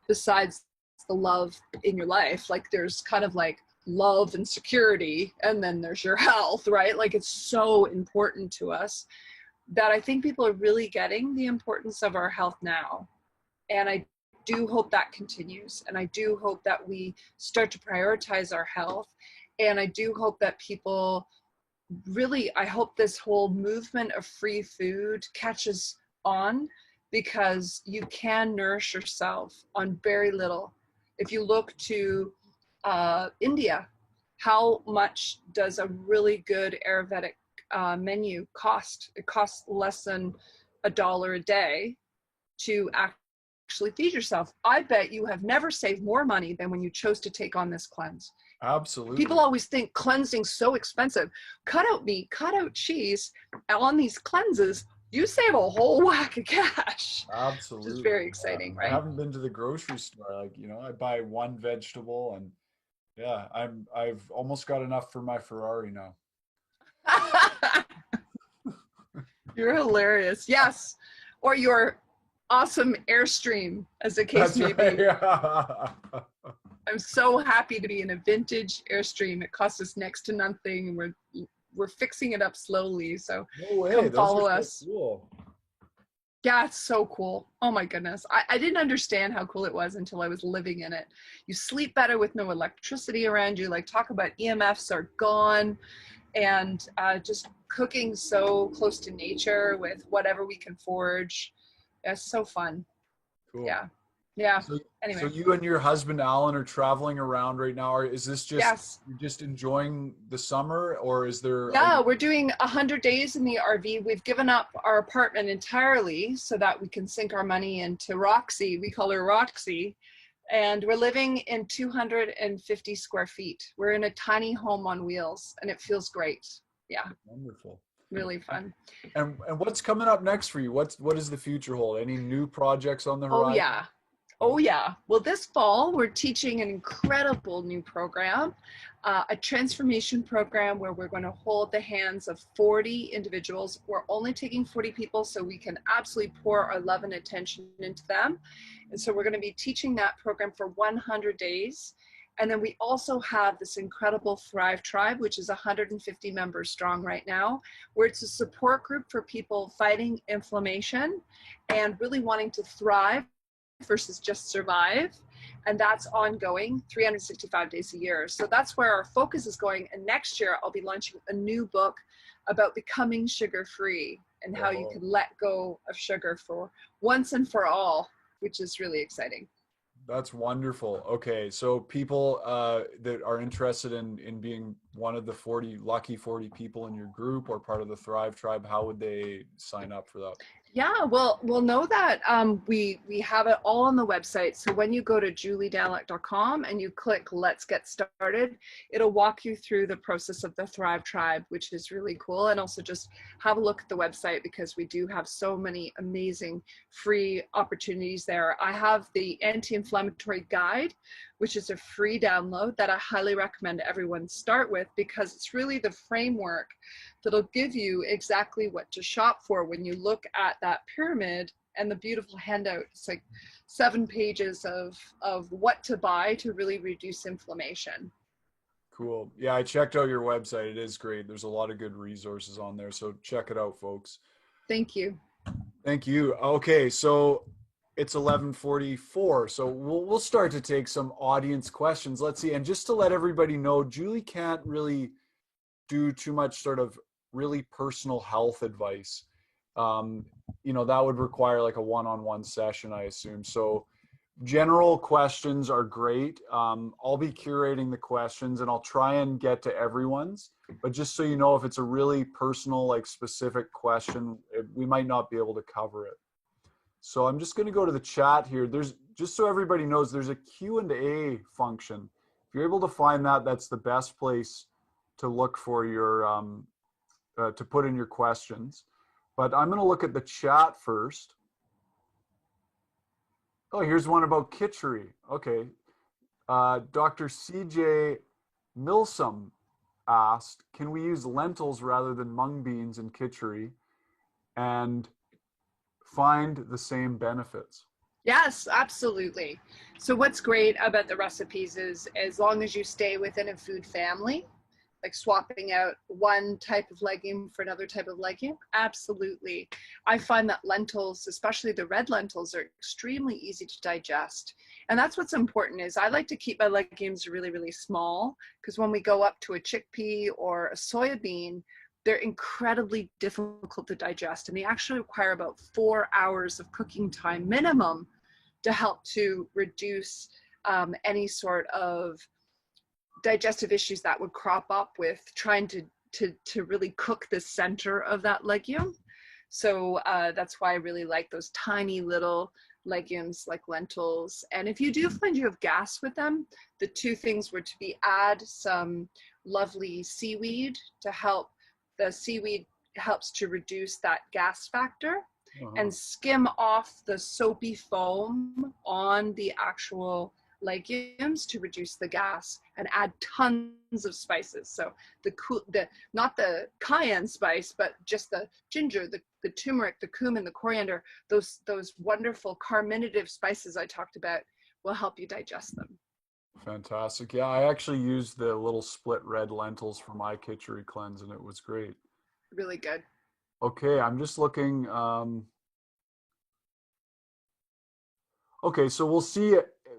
besides the love in your life. Like there's kind of like love and security, and then there's your health, right? Like it's so important to us that I think people are really getting the importance of our health now. And I do hope that continues. And I do hope that we start to prioritize our health. And I do hope that people really, I hope this whole movement of free food catches on, because you can nourish yourself on very little. If you look to India, how much does a really good Ayurvedic menu cost? It costs less than $1 a day to actually feed yourself. I bet you have never saved more money than when you chose to take on this cleanse. Absolutely. People always think cleansing's so expensive. Cut out meat, cut out cheese. On these cleanses, you save a whole whack of cash. Absolutely. Which is very exciting, right? I haven't been to the grocery store. Like, I buy one vegetable, and yeah, I've almost got enough for my Ferrari now. You're hilarious. Yes. Or your awesome Airstream, as the case may be. Yeah. I'm so happy to be in a vintage Airstream. It costs us next to nothing, and we're fixing it up slowly. So no way. Come follow us. So cool. Yeah, it's so cool. Oh my goodness. I didn't understand how cool it was until I was living in it. You sleep better with no electricity around you. Like, talk about EMFs are gone, and just cooking so close to nature with whatever we can forage. It's so fun. Cool. Yeah. So you and your husband Alan are traveling around right now. Or is this just you're just enjoying the summer, or is there? Yeah, we're doing 100 days in the RV. We've given up our apartment entirely so that we can sink our money into Roxy. We call her Roxy, and we're living in 250 square feet. We're in a tiny home on wheels, and it feels great. Yeah. Wonderful. Really fun. And what's coming up next for you? What does the future hold? Any new projects on the horizon? Oh yeah. Well, this fall we're teaching an incredible new program, a transformation program where we're going to hold the hands of 40 individuals. We're only taking 40 people so we can absolutely pour our love and attention into them. And so we're going to be teaching that program for 100 days. And then we also have this incredible Thrive Tribe, which is 150 members strong right now, where it's a support group for people fighting inflammation and really wanting to thrive versus just survive. And that's ongoing 365 days a year. So that's where our focus is going. And next year, I'll be launching a new book about becoming sugar-free and how you can let go of sugar for once and for all, which is really exciting. That's wonderful. Okay, so people that are interested in being one of the 40 lucky 40 people in your group or part of the Thrive Tribe, how would they sign up for that? Yeah, well, we'll know that we have it all on the website. So when you go to juliedaniluk.com and you click Let's Get Started, it'll walk you through the process of the Thrive Tribe, which is really cool. And also just have a look at the website because we do have so many amazing free opportunities there. I have the anti-inflammatory guide, which is a free download that I highly recommend everyone start with because it's really the framework that'll give you exactly what to shop for when you look at that pyramid and the beautiful handout. It's like 7 pages of what to buy to really reduce inflammation. Cool. Yeah, I checked out your website. It is great. There's a lot of good resources on there. So check it out, folks. Thank you. Thank you. Okay, so it's 11:44. So we'll start to take some audience questions. Let's see. And just to let everybody know, Julie can't really do too much sort of really personal health advice. Um, that would require like a one-on-one session, I assume. So general questions are great. I'll be curating the questions and I'll try and get to everyone's, but just so you know, if it's a really personal, like specific question, we might not be able to cover it. So I'm just going to go to the chat here. There's, just so everybody knows, there's a Q&A function. If you're able to find that, that's the best place to look for your, to put in your questions. But I'm going to look at the chat first. Oh, here's one about kitchery. Okay. Dr. CJ Milsom asked, can we use lentils rather than mung beans in kitchery and find the same benefits? Yes, absolutely. So what's great about the recipes is as long as you stay within a food family, like swapping out one type of legume for another type of legume, absolutely. I find that lentils, especially the red lentils, are extremely easy to digest. And that's what's important is I like to keep my legumes really, really small because when we go up to a chickpea or a soybean, they're incredibly difficult to digest and they actually require about 4 hours of cooking time minimum to help to reduce any sort of digestive issues that would crop up with trying to really cook the center of that legume. So that's why I really like those tiny little legumes like lentils. And if you do find you have gas with them, the two things were to be add some lovely seaweed to help. The seaweed helps to reduce that gas factor and skim off the soapy foam on the actual legumes to reduce the gas and add tons of spices. So the not the cayenne spice, but just the ginger, the turmeric, the cumin, the coriander, those wonderful carminative spices I talked about will help you digest them. Fantastic. Yeah, I actually used the little split red lentils for my kitchery cleanse and it was great. Really good. Okay, I'm just looking. Okay, so we'll see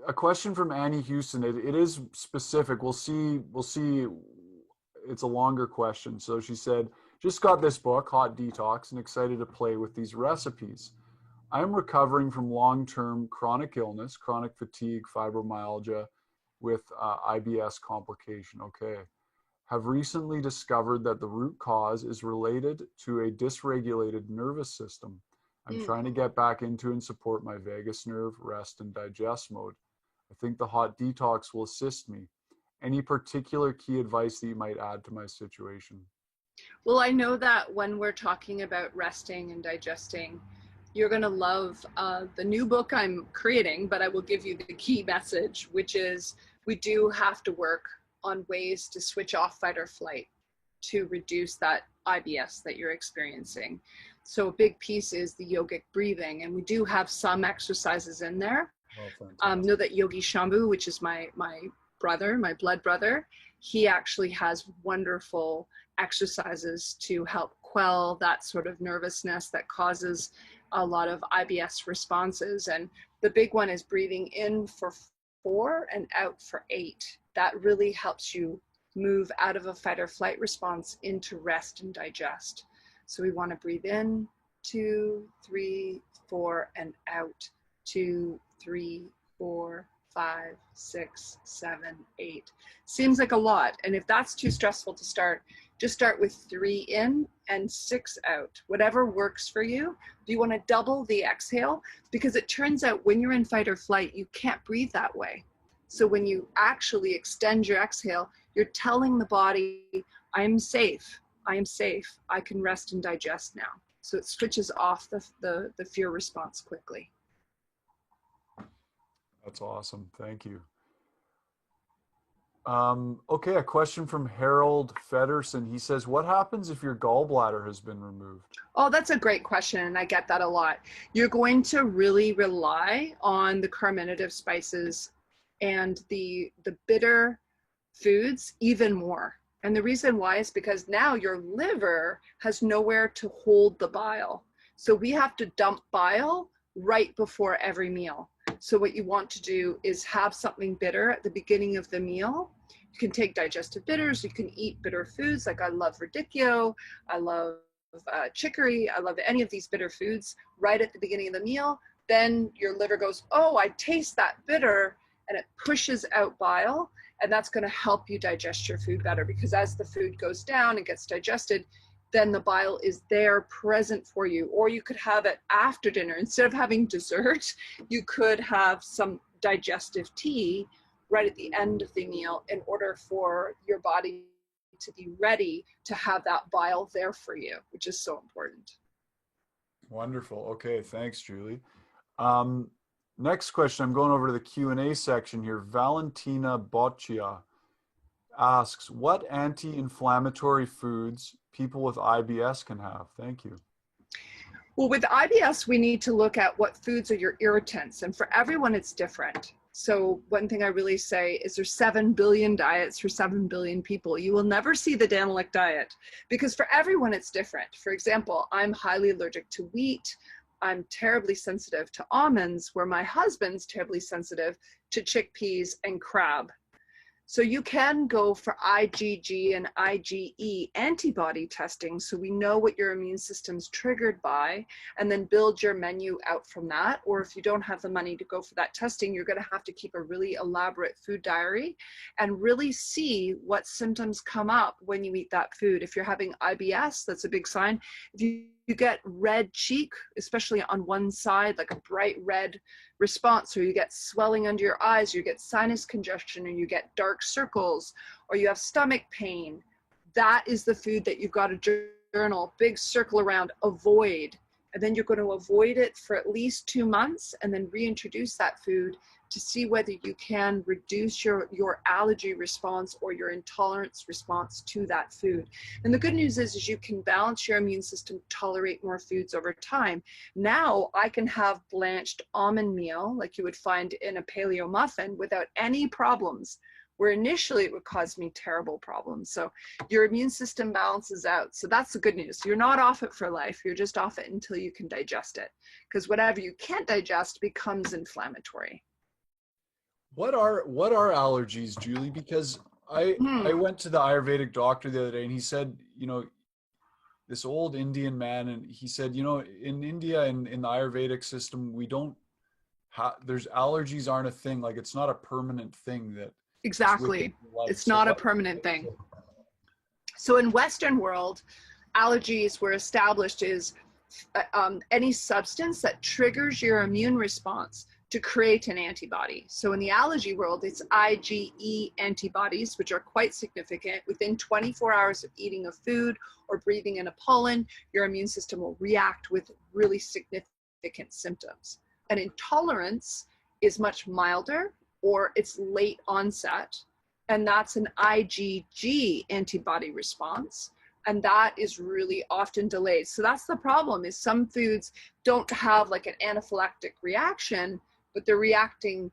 a question from Annie Houston. It is specific. We'll see. It's a longer question. So she said, just got this book, Hot Detox, and excited to play with these recipes. I am recovering from long-term chronic illness, chronic fatigue, fibromyalgia with IBS complication. Okay. Have recently discovered that the root cause is related to a dysregulated nervous system. I'm trying to get back into and support my vagus nerve, rest, and digest mode. I think the hot detox will assist me. Any particular key advice that you might add to my situation? Well, I know that when we're talking about resting and digesting, you're going to love the new book I'm creating, but I will give you the key message, which is we do have to work on ways to switch off fight or flight to reduce that IBS that you're experiencing. So a big piece is the yogic breathing, and we do have some exercises in there. Know that Yogi Shambhu, which is my brother, my blood brother, he actually has wonderful exercises to help quell that sort of nervousness that causes a lot of IBS responses. And the big one is breathing in for 4 and out for 8. That really helps you move out of a fight or flight response into rest and digest. So we want to breathe in, 2, 3, 4, and out, 2, 3, 4, 5, 6, 7, 8. Seems like a lot. And if that's too stressful to start, just start with 3 in and 6 out. Whatever works for you. Do you want to double the exhale? Because it turns out when you're in fight or flight, you can't breathe that way. So when you actually extend your exhale, you're telling the body, I'm safe. I am safe. I can rest and digest now. So it switches off the fear response quickly. That's awesome. Thank you. Okay, a question from Harold Fedderson. He says, what happens if your gallbladder has been removed? Oh, that's a great question, and I get that a lot. You're going to really rely on the carminative spices and the bitter foods even more. And the reason why is because now your liver has nowhere to hold the bile. So we have to dump bile right before every meal. So what you want to do is have something bitter at the beginning of the meal. You can take digestive bitters, you can eat bitter foods, like I love radicchio, I love chicory, I love any of these bitter foods right at the beginning of the meal. Then your liver goes, oh, I taste that bitter, and it pushes out bile, and that's going to help you digest your food better, because as the food goes down and gets digested, then the bile is there present for you. Or you could have it after dinner. Instead of having dessert, you could have some digestive tea right at the end of the meal in order for your body to be ready to have that bile there for you, which is so important. Wonderful. Okay, thanks, Julie. Next question, I'm going over to the Q&A section here. Valentina Boccia asks, what anti-inflammatory foods people with IBS can have? Thank you. Well, with IBS, we need to look at what foods are your irritants, and for everyone, it's different. So one thing I really say is there's 7 billion diets for 7 billion people. You will never see the Daniluk diet, because for everyone, it's different. For example, I'm highly allergic to wheat. I'm terribly sensitive to almonds, where my husband's terribly sensitive to chickpeas and crab. So you can go for IgG and IgE antibody testing, so we know what your immune system's triggered by, and then build your menu out from that. Or if you don't have the money to go for that testing, you're going to have to keep a really elaborate food diary and really see what symptoms come up when you eat that food. If you're having IBS, that's a big sign. If you get red cheek, especially on one side, like a bright red response, or you get swelling under your eyes, or you get sinus congestion, or you get dark circles, or you have stomach pain, that is the food that you've got to journal, big circle around, avoid. And then you're going to avoid it for at least 2 months, and then reintroduce that food to see whether you can reduce your allergy response or your intolerance response to that food. And the good news is you can balance your immune system, tolerate more foods over time. Now I can have blanched almond meal like you would find in a paleo muffin without any problems, where initially it would cause me terrible problems. So your immune system balances out. So that's the good news. You're not off it for life. You're just off it until you can digest it, because whatever you can't digest becomes inflammatory. What are allergies, Julie? Because I went to the Ayurvedic doctor the other day, and he said, this old Indian man, and he said, in India, in the Ayurvedic system, we don't there's allergies aren't a thing. Like, it's not a permanent thing that. Exactly. It's not a permanent thing. So in Western world, allergies were established as any substance that triggers your immune response to create an antibody. So in the allergy world, it's IgE antibodies, which are quite significant. Within 24 hours of eating a food or breathing in a pollen, your immune system will react with really significant symptoms. And intolerance is much milder, or it's late onset, and that's an IgG antibody response. And that is really often delayed. So that's the problem, is some foods don't have like an anaphylactic reaction, but they're reacting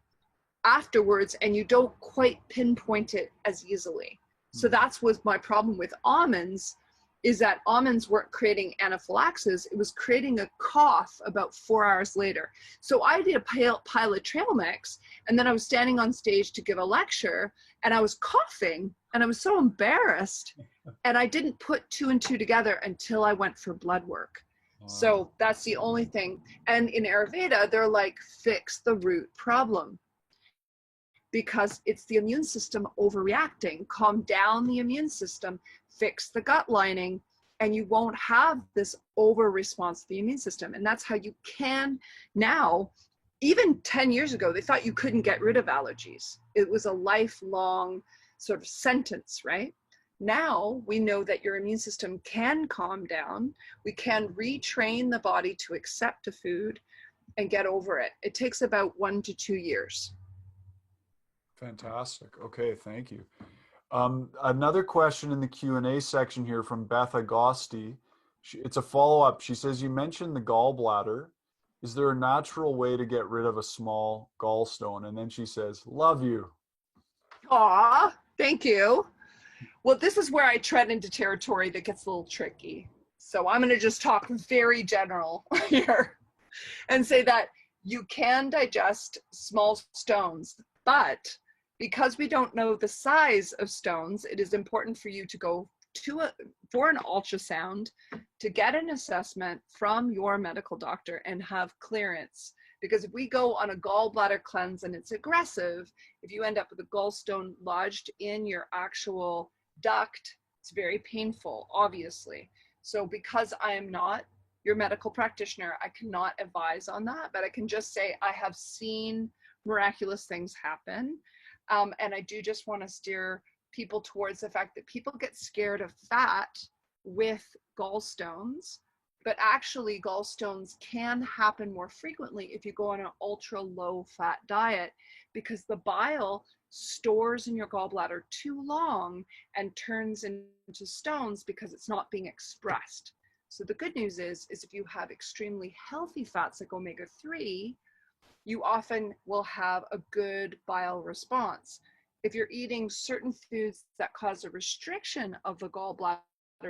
afterwards, and you don't quite pinpoint it as easily. So that's was my problem with almonds, is that almonds weren't creating anaphylaxis, it was creating a cough about 4 hours later. So I did a pilot trail mix, and then I was standing on stage to give a lecture, and I was coughing, and I was so embarrassed, and I didn't put 2 and 2 together until I went for blood work. Wow. So that's the only thing. And in Ayurveda, they're like, fix the root problem. because it's the immune system overreacting. Calm down the immune system, fix the gut lining, and you won't have this over response to the immune system. And that's how you can now. Even 10 years ago, they thought you couldn't get rid of allergies. It was a lifelong sort of sentence, right? Now we know that your immune system can calm down. We can retrain the body to accept a food and get over it. It takes about 1 to 2 years. Fantastic. Okay, thank you. Another question in the Q&A section here from Beth Agosti. It's a follow-up. She says, you mentioned the gallbladder. Is there a natural way to get rid of a small gallstone? And then she says, love you. Aw, thank you. Well, this is where I tread into territory that gets a little tricky. So I'm going to just talk very general here and say that you can digest small stones, but because we don't know the size of stones, it is important for you to go for an ultrasound to get an assessment from your medical doctor and have clearance. Because if we go on a gallbladder cleanse and it's aggressive, if you end up with a gallstone lodged in your actual duct, it's very painful, obviously. So because I am not your medical practitioner, I cannot advise on that, but I can just say I have seen miraculous things happen. And I do just want to steer people towards the fact that people get scared of fat with gallstones, but actually gallstones can happen more frequently if you go on an ultra low fat diet, because the bile stores in your gallbladder too long and turns into stones because it's not being expressed. So the good news is if you have extremely healthy fats like omega-3, you often will have a good bile response. If you're eating certain foods that cause a restriction of the gallbladder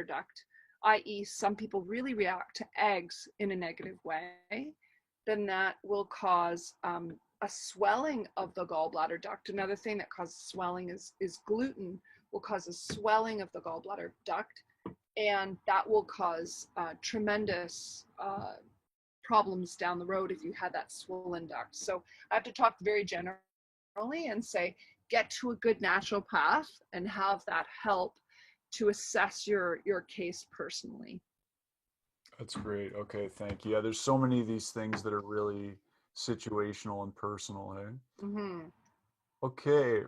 duct, i.e. some people really react to eggs in a negative way, then that will cause a swelling of the gallbladder duct. Another thing that causes swelling is gluten will cause a swelling of the gallbladder duct, and that will cause tremendous problems down the road if you had that swollen duct. So I have to talk very generally and say, get to a good naturopath and have that help to assess your case personally. That's great. Okay, thank you. Yeah, there's so many of these things that are really situational and personal, eh? Mm-hmm. Okay.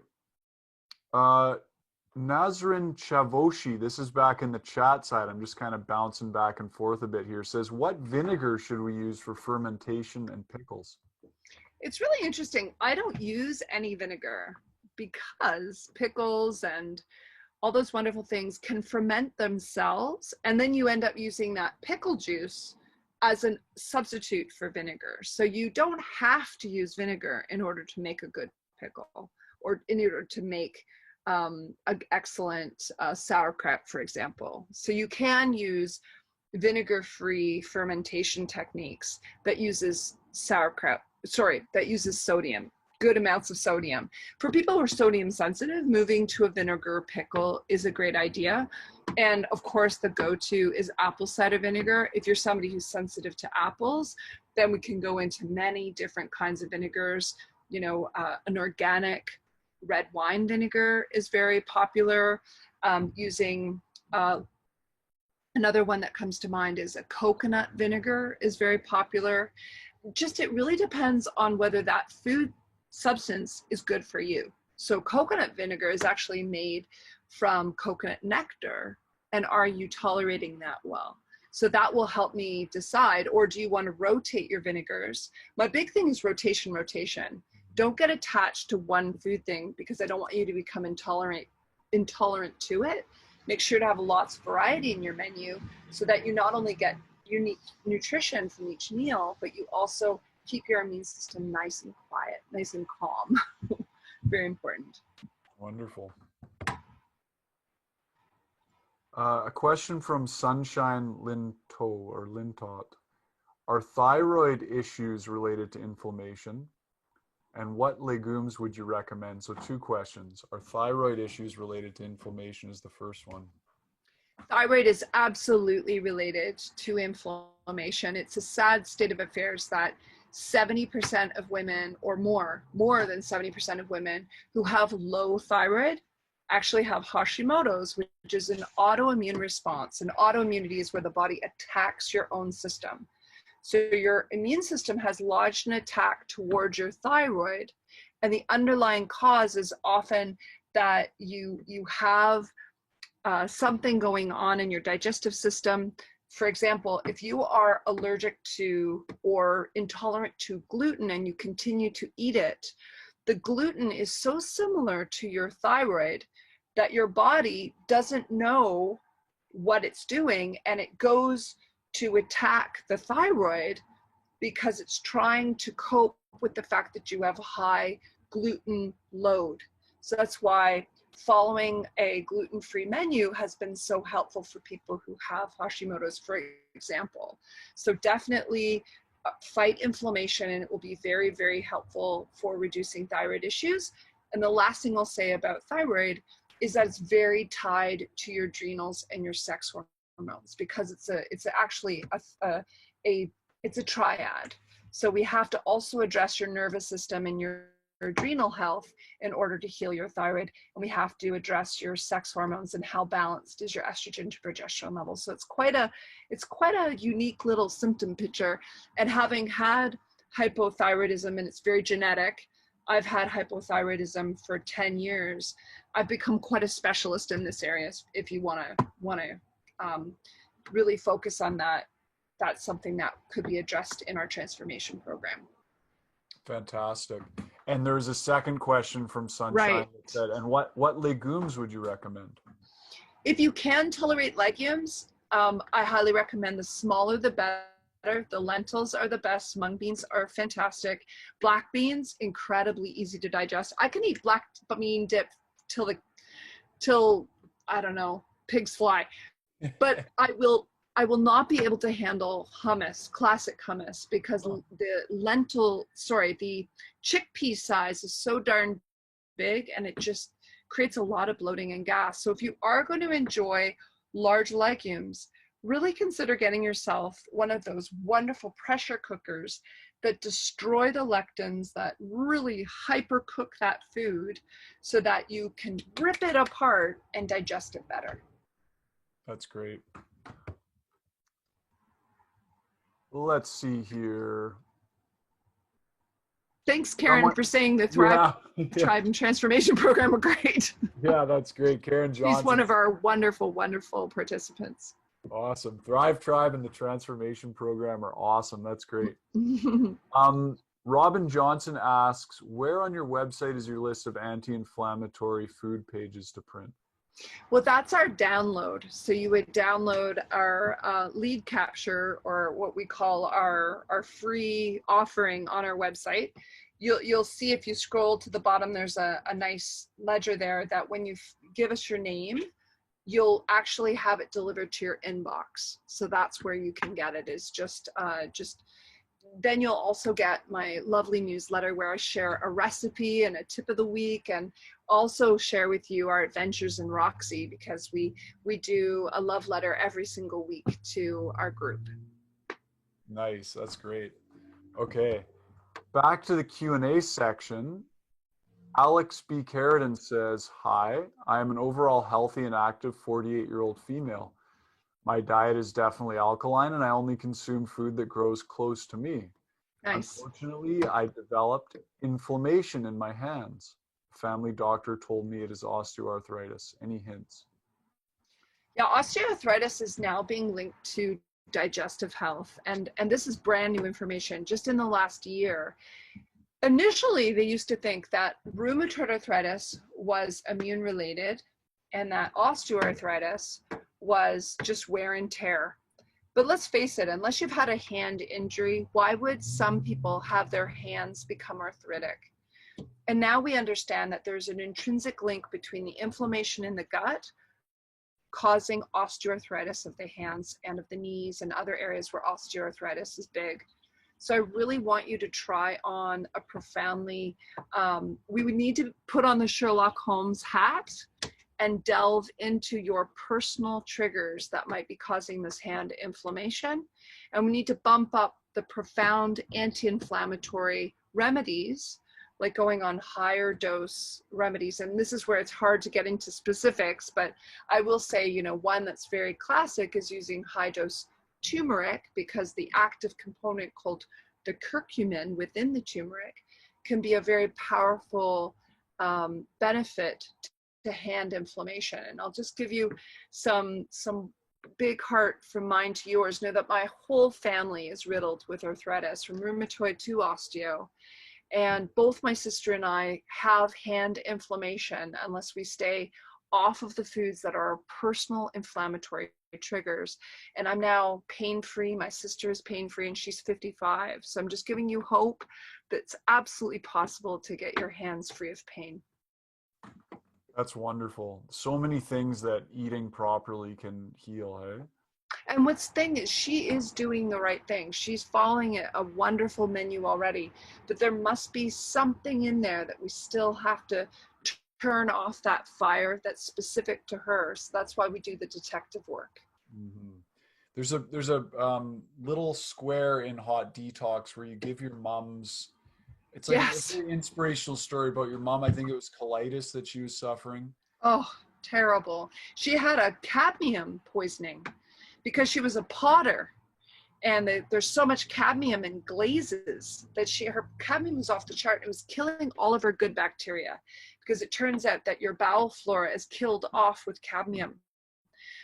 Nazrin Chavoshi, this is back in the chat side. I'm just kind of bouncing back and forth a bit here. Says, what vinegar should we use for fermentation and pickles? It's really interesting. I don't use any vinegar because pickles and all those wonderful things can ferment themselves, and then you end up using that pickle juice as a substitute for vinegar. So you don't have to use vinegar in order to make a good pickle or in order to make an excellent sauerkraut, for example. So you can use vinegar-free fermentation techniques that uses sodium, good amounts of sodium. For people who are sodium sensitive, moving to a vinegar pickle is a great idea. And of course, the go-to is apple cider vinegar. If you're somebody who's sensitive to apples, then we can go into many different kinds of vinegars. You know, an organic red wine vinegar is very popular. Using another one that comes to mind is a coconut vinegar is very popular. Just, it really depends on whether that food substance is good for you. So coconut vinegar is actually made from coconut nectar, and are you tolerating that well? So that will help me decide. Or do you want to rotate your vinegars? My big thing is rotation. Don't get attached to one food thing, because I don't want you to become intolerant to it. Make sure to have lots of variety in your menu so that you not only get unique nutrition from each meal, but you also keep your immune system nice and quiet, nice and calm. Very important. Wonderful. A question from Sunshine Lintot. Are thyroid issues related to inflammation? And what legumes would you recommend? So 2 questions. Are thyroid issues related to inflammation is the first one. Thyroid is absolutely related to inflammation. It's a sad state of affairs that 70% of women, or more than 70% of women who have low thyroid actually have Hashimoto's, which is an autoimmune response. And autoimmunity is where the body attacks your own system. So your immune system has lodged an attack towards your thyroid, and the underlying cause is often that you have something going on in your digestive system. For example, if you are allergic to or intolerant to gluten and you continue to eat it, the gluten is so similar to your thyroid that your body doesn't know what it's doing, and it goes to attack the thyroid because it's trying to cope with the fact that you have a high gluten load. So that's why following a gluten-free menu has been so helpful for people who have Hashimoto's, for example. So definitely fight inflammation, and it will be very, very helpful for reducing thyroid issues. And the last thing I'll say about thyroid is that it's very tied to your adrenals and your sex hormones, because it's actually a triad. So we have to also address your nervous system and your adrenal health in order to heal your thyroid, and we have to address your sex hormones and how balanced is your estrogen to progesterone levels. So it's quite a unique little symptom picture. And having had hypothyroidism, and it's very genetic, I've had hypothyroidism for 10 years. I've become quite a specialist in this area. If you want to really focus on that, that's something that could be addressed in our transformation program. Fantastic. And there's a second question from Sunshine that said, and what legumes would you recommend? If you can tolerate legumes, I highly recommend the smaller the better. The lentils are the best. Mung beans are fantastic. Black beans, incredibly easy to digest. I can eat black bean dip till I don't know, pigs fly. But I will not be able to handle hummus, classic hummus, because the chickpea size is so darn big, and it just creates a lot of bloating and gas. So if you are going to enjoy large legumes, really consider getting yourself one of those wonderful pressure cookers that destroy the lectins, that really hyper cook that food so that you can rip it apart and digest it better. That's great. Let's see here. Thanks, Karen, for saying the Thrive Tribe and Transformation Program were great. Yeah, that's great. Karen Johnson. She's one of our wonderful, wonderful participants. Awesome. Thrive Tribe and the Transformation Program are awesome. That's great. Robin Johnson asks, where on your website is your list of anti-inflammatory food pages to print? Well, that's our download. So you would download our lead capture, or what we call our free offering on our website. You'll see, if you scroll to the bottom, there's a nice ledger there that when you give us your name, you'll actually have it delivered to your inbox. So that's where you can get it, is just then you'll also get my lovely newsletter where I share a recipe and a tip of the week, and also share with you our adventures in Roxy, because we do a love letter every single week to our group. Nice. That's great. Okay. Back to the Q&A section. Alex B. Carradine says, hi, I am an overall healthy and active 48-year-old female. My diet is definitely alkaline, and I only consume food that grows close to me. Nice. Unfortunately, I developed inflammation in my hands. The family doctor told me it is osteoarthritis. Any hints? Yeah, osteoarthritis is now being linked to digestive health, and this is brand new information just in the last year. Initially, they used to think that rheumatoid arthritis was immune related and that osteoarthritis was just wear and tear. But let's face it, unless you've had a hand injury, why would some people have their hands become arthritic? And now we understand that there's an intrinsic link between the inflammation in the gut causing osteoarthritis of the hands and of the knees and other areas where osteoarthritis is big. So I really want you to try on a profoundly, we would need to put on the Sherlock Holmes hat and delve into your personal triggers that might be causing this hand inflammation. And we need to bump up the profound anti-inflammatory remedies, like going on higher dose remedies. And this is where it's hard to get into specifics, but I will say, you know, one that's very classic is using high dose turmeric, because the active component called the curcumin within the turmeric can be a very powerful benefit to hand inflammation. And I'll just give you some big heart from mine to yours. Know that my whole family is riddled with arthritis, from rheumatoid to osteo. And both my sister and I have hand inflammation unless we stay off of the foods that are personal inflammatory triggers. And I'm now pain-free. My sister is pain-free and she's 55. So I'm just giving you hope that it's absolutely possible to get your hands free of pain. That's wonderful. So many things that eating properly can heal, hey? And what's the thing is, she is doing the right thing. She's following a wonderful menu already, but there must be something in there that we still have to turn off, that fire that's specific to her. So that's why we do the detective work. Mm-hmm. There's a little square in Hot Detox where you give your mom's, it's like Yes. a very inspirational story about your mom. I think it was colitis that she was suffering. Oh, terrible. She had a cadmium poisoning because she was a potter, and there's so much cadmium in glazes that her cadmium was off the chart. It was killing all of her good bacteria, because it turns out that your bowel flora is killed off with cadmium.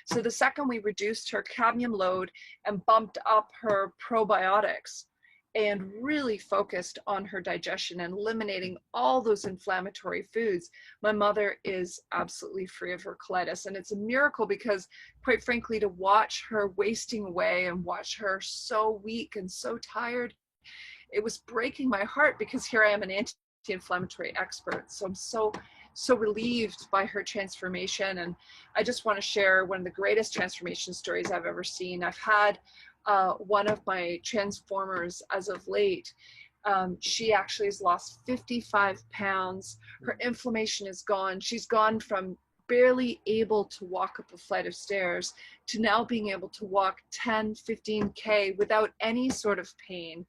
So the second we reduced her cadmium load and bumped up her probiotics and really focused on her digestion and eliminating all those inflammatory foods, my mother is absolutely free of her colitis. And it's a miracle, because quite frankly, to watch her wasting away and watch her so weak and so tired, it was breaking my heart, because here I am, an anti-inflammatory expert. So I'm so relieved by her transformation. And I just want to share one of the greatest transformation stories I've ever seen. I've had one of my transformers as of late. She actually has lost 55 pounds. Her inflammation is gone. She's gone from barely able to walk up a flight of stairs to now being able to walk 10, 15K without any sort of pain.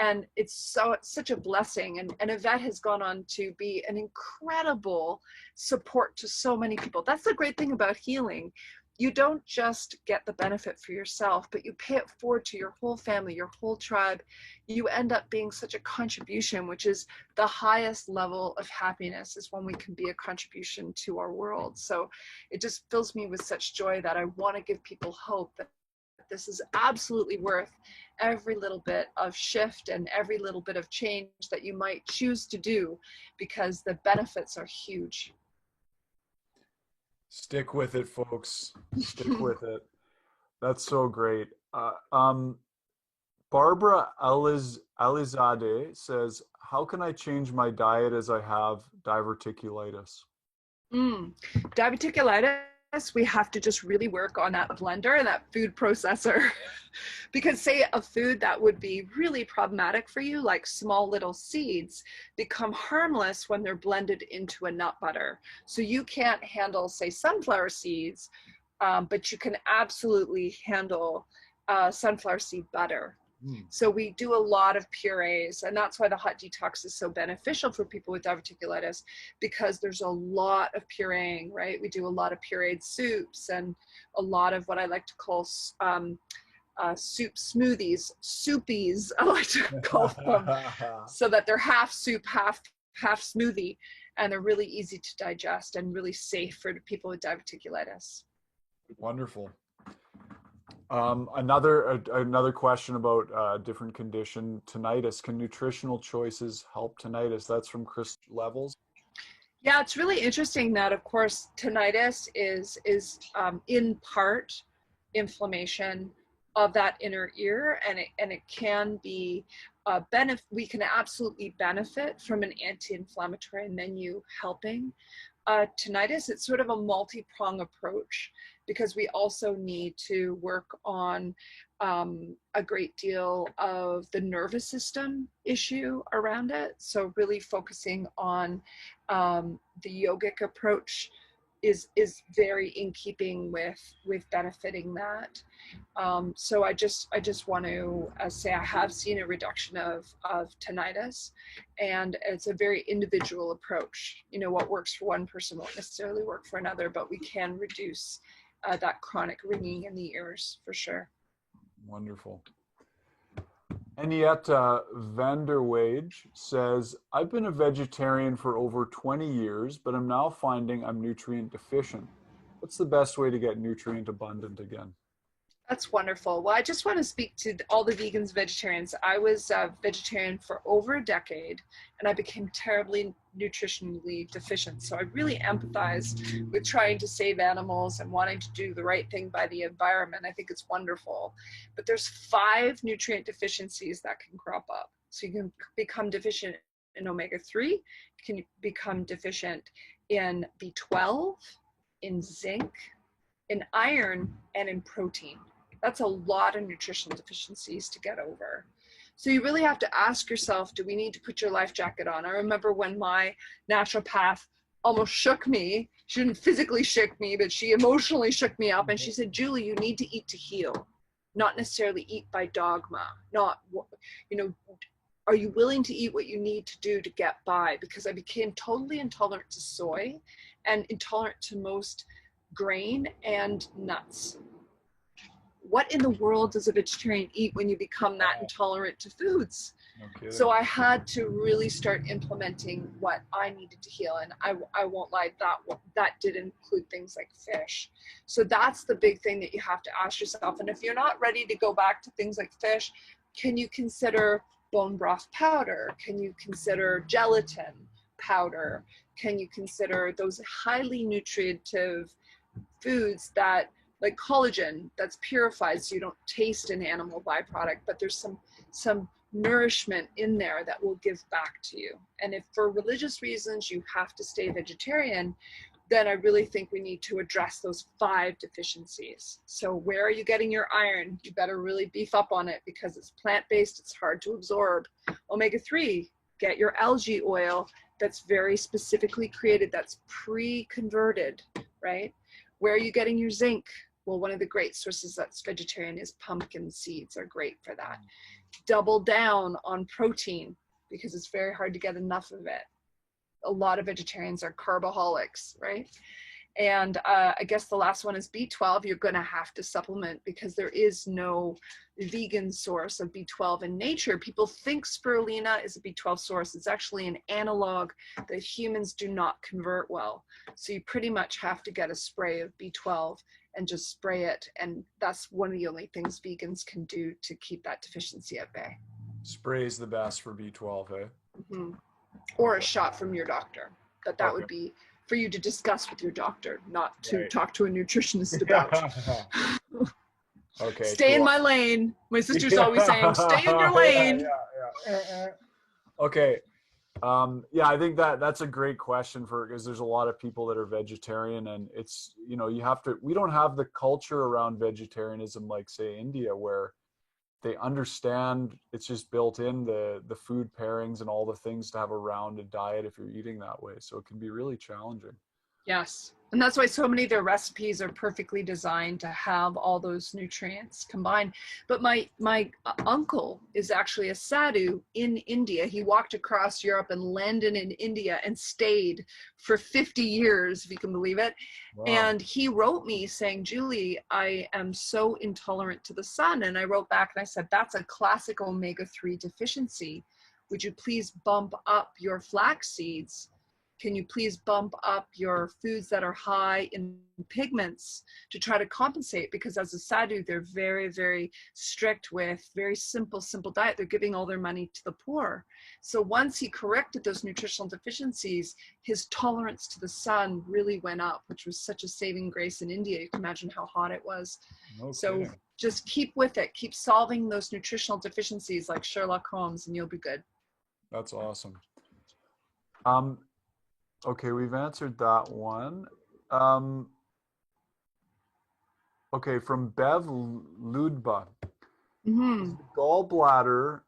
And it's such a blessing. And Yvette has gone on to be an incredible support to so many people. That's the great thing about healing. You don't just get the benefit for yourself, but you pay it forward to your whole family, your whole tribe. You end up being such a contribution, which is the highest level of happiness, is when we can be a contribution to our world. So it just fills me with such joy that I want to give people hope that this is absolutely worth every little bit of shift and every little bit of change that you might choose to do, because the benefits are huge. Stick with it, folks. Stick with it. That's so great. Barbara Alizadeh says, how can I change my diet as I have diverticulitis? Diverticulitis, we have to just really work on that blender and that food processor. Because say a food that would be really problematic for you, like small little seeds, become harmless when they're blended into a nut butter. So you can't handle, say, sunflower seeds, but you can absolutely handle sunflower seed butter. So we do a lot of purees, and that's why the Hot Detox is so beneficial for people with diverticulitis, because there's a lot of pureeing, right? We do a lot of pureed soups and a lot of what I like to call soup smoothies, soupies, I like to call them, so that they're half soup, half smoothie, and they're really easy to digest and really safe for people with diverticulitis. Wonderful. Another question about a different condition, tinnitus. Can nutritional choices help tinnitus? That's from Chris Levels. Yeah, it's really interesting that, of course, tinnitus is in part inflammation of that inner ear, and it can be we can absolutely benefit from an anti-inflammatory menu helping. Tinnitus, it's sort of a multi-prong approach, because we also need to work on a great deal of the nervous system issue around it. So really focusing on the yogic approach is very in keeping with benefiting that. So I just want to say I have seen a reduction of tinnitus, and it's a very individual approach. You know, what works for one person won't necessarily work for another, but we can reduce that chronic ringing in the ears for sure. Wonderful. Henrietta Vanderwage says, I've been a vegetarian for over 20 years, but I'm now finding I'm nutrient deficient. What's the best way to get nutrient abundant again? That's wonderful. Well, I just want to speak to all the vegans, vegetarians. I was a vegetarian for over a decade, and I became terribly nutritionally deficient. So I really empathize with trying to save animals and wanting to do the right thing by the environment. I think it's wonderful. But there's 5 nutrient deficiencies that can crop up. So you can become deficient in omega-3, you can become deficient in B12, in zinc, in iron, and in protein. That's a lot of nutritional deficiencies to get over. So you really have to ask yourself, do we need to put your life jacket on? I remember when my naturopath almost shook me. She didn't physically shook me, but she emotionally shook me up. And she said, Julie, you need to eat to heal, not necessarily eat by dogma. Not, you know, are you willing to eat what you need to do to get by? Because I became totally intolerant to soy and intolerant to most grain and nuts. What in the world does a vegetarian eat when you become that intolerant to foods? Okay. So I had to really start implementing what I needed to heal. And I won't lie, that did include things like fish. So that's the big thing that you have to ask yourself. And if you're not ready to go back to things like fish, can you consider bone broth powder? Can you consider gelatin powder? Can you consider those highly nutritive foods that, like collagen, that's purified so you don't taste an animal byproduct, but there's some nourishment in there that will give back to you. And if for religious reasons you have to stay vegetarian, then I really think we need to address those 5 deficiencies. So where are you getting your iron? You better really beef up on it because it's plant-based, it's hard to absorb. Omega-3, get your algae oil that's very specifically created, that's pre-converted, right? Where are you getting your zinc? Well, one of the great sources that's vegetarian is pumpkin seeds are great for that. Double down on protein because it's very hard to get enough of it. A lot of vegetarians are carboholics, right? And I guess the last one is B12. You're going to have to supplement because there is no vegan source of B12 in nature. People think spirulina is a B12 source. It's actually an analog that humans do not convert well. So you pretty much have to get a spray of B12 and just spray it. And that's one of the only things vegans can do to keep that deficiency at bay. Spray is the best for B12, eh? Mm-hmm. Or a shot from your doctor. But that would be for you to discuss with your doctor, not to talk to a nutritionist about. Okay. Stay in my lane. My sister's always saying, stay in your lane. Okay. Yeah, I think that's a great question because there's a lot of people that are vegetarian, and it's, you know, we don't have the culture around vegetarianism like, say, India, where they understand it's just built in the food pairings and all the things to have a rounded diet if you're eating that way. So it can be really challenging. Yes. And that's why so many of their recipes are perfectly designed to have all those nutrients combined. But my uncle is actually a sadhu in India. He walked across Europe and landed in India and stayed for 50 years, if you can believe it. Wow. And he wrote me saying, Julie, I am so intolerant to the sun. And I wrote back and I said, that's a classic omega-3 deficiency. Would you please bump up your flax seeds? Can you please bump up your foods that are high in pigments to try to compensate? Because as a sadhu, they're very, very strict with very simple diet. They're giving all their money to the poor. So once he corrected those nutritional deficiencies, his tolerance to the sun really went up, which was such a saving grace in India. You can imagine how hot it was. No so kidding. Just keep with it. Keep solving those nutritional deficiencies like Sherlock Holmes and you'll be good. That's awesome. Okay, we've answered that one. Okay, from Bev Ludba. Mm-hmm. Gallbladder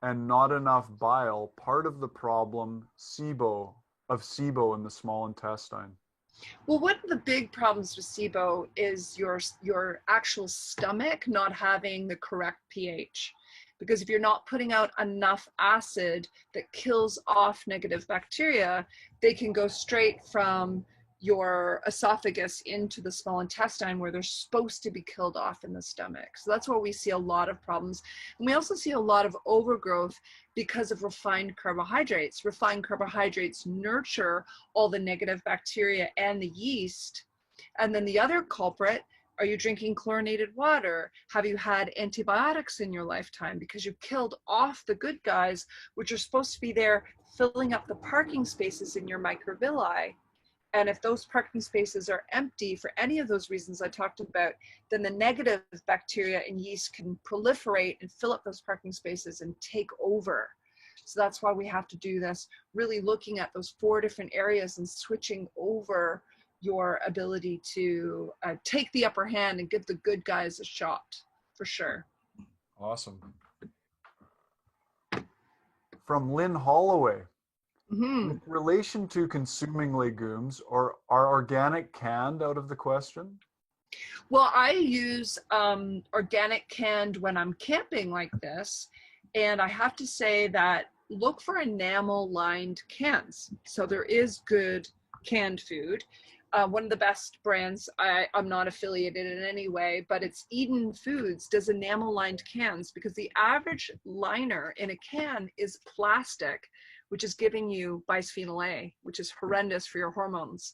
and not enough bile, part of the problem SIBO in the small intestine? Well, one of the big problems with SIBO is your actual stomach not having the correct pH. Because if you're not putting out enough acid that kills off negative bacteria, they can go straight from your esophagus into the small intestine where they're supposed to be killed off in the stomach. So that's where we see a lot of problems. And we also see a lot of overgrowth because of refined carbohydrates. Refined carbohydrates nurture all the negative bacteria and the yeast. And then the other culprit, are you drinking chlorinated water? Have you had antibiotics in your lifetime? Because you killed off the good guys, which are supposed to be there filling up the parking spaces in your microvilli. And if those parking spaces are empty for any of those reasons I talked about, then the negative bacteria and yeast can proliferate and fill up those parking spaces and take over. So that's why we have to do this, really looking at those 4 different areas and switching over your ability to take the upper hand and give the good guys a shot, for sure. Awesome. From Lynn Holloway. Mm-hmm. With relation to consuming legumes, or are organic canned out of the question? Well, I use organic canned when I'm camping like this. And I have to say that look for enamel lined cans. So there is good canned food. One of the best brands, I'm not affiliated in any way, but it's Eden Foods, does enamel lined cans, because the average liner in a can is plastic, which is giving you bisphenol A, which is horrendous for your hormones.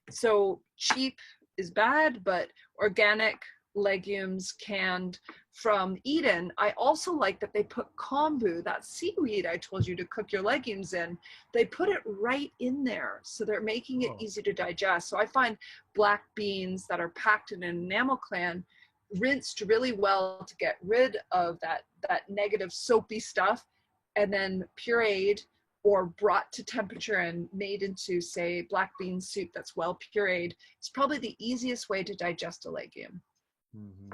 So cheap is bad, but organic legumes canned from Eden. I also like that they put kombu, that seaweed I told you to cook your legumes in, they put it right in there. So they're making it easy to digest. So I find black beans that are packed in an enamel can rinsed really well to get rid of that negative soapy stuff, and then pureed or brought to temperature and made into, say, black bean soup that's well pureed. It's probably the easiest way to digest a legume. Mm-hmm.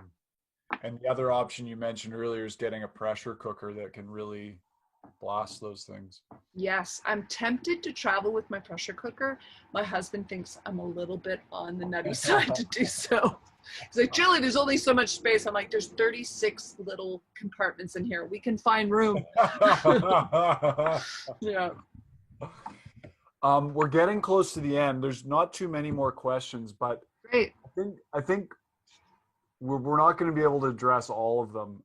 And the other option you mentioned earlier is getting a pressure cooker that can really blast those things. Yes, I'm tempted to travel with my pressure cooker. My husband thinks I'm a little bit on the nutty side to do so. He's like, Julie, there's only so much space. I'm like, there's 36 little compartments in here. We can find room. Yeah. We're getting close to the end. There's not too many more questions, but Great. I think we're not going to be able to address all of them.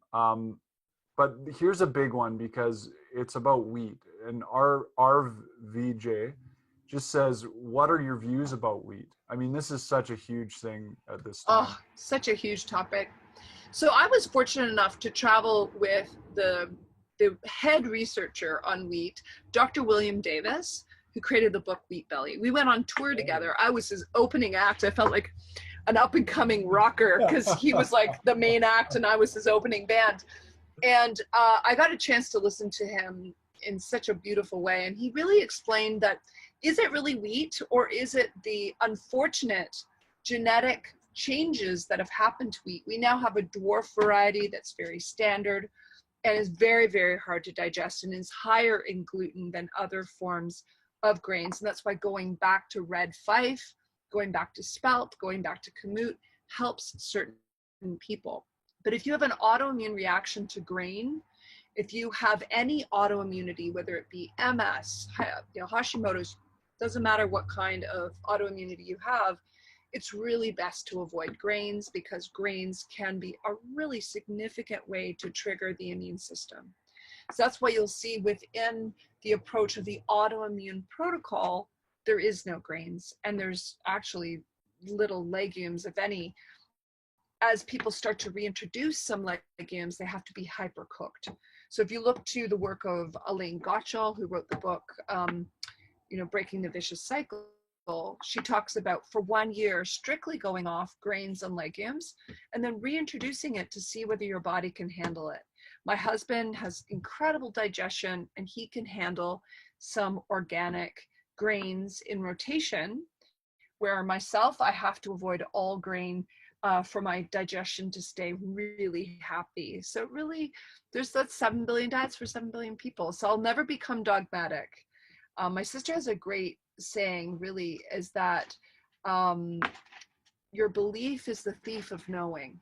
But here's a big one because it's about wheat. And our VJ just says, what are your views about wheat? I mean, this is such a huge thing at this time. Oh, such a huge topic. So I was fortunate enough to travel with the head researcher on wheat, Dr. William Davis, who created the book Wheat Belly. We went on tour together. I was his opening act. I felt like an up and coming rocker because he was like the main act and I was his opening band. And I got a chance to listen to him in such a beautiful way. And he really explained that, is it really wheat, or is it the unfortunate genetic changes that have happened to wheat? We now have a dwarf variety that's very standard and is very, very hard to digest and is higher in gluten than other forms of grains. And that's why going back to red fife, going back to spelt, going back to kamut helps certain people. But if you have an autoimmune reaction to grain, if you have any autoimmunity, whether it be MS, Hashimoto's, doesn't matter what kind of autoimmunity you have, it's really best to avoid grains because grains can be a really significant way to trigger the immune system. So that's why you'll see within the approach of the autoimmune protocol, there is no grains and there's actually little legumes, if any. As people start to reintroduce some legumes, they have to be hyper cooked. So if you look to the work of Elaine Gottschall, who wrote the book, Breaking the Vicious Cycle, she talks about for 1 year strictly going off grains and legumes and then reintroducing it to see whether your body can handle it. My husband has incredible digestion and he can handle some organic grains in rotation, where myself, I have to avoid all grain for my digestion to stay really happy. So really, there's that 7 billion diets for 7 billion people. So I'll never become dogmatic. My sister has a great saying, really, is that Your belief is the thief of knowing.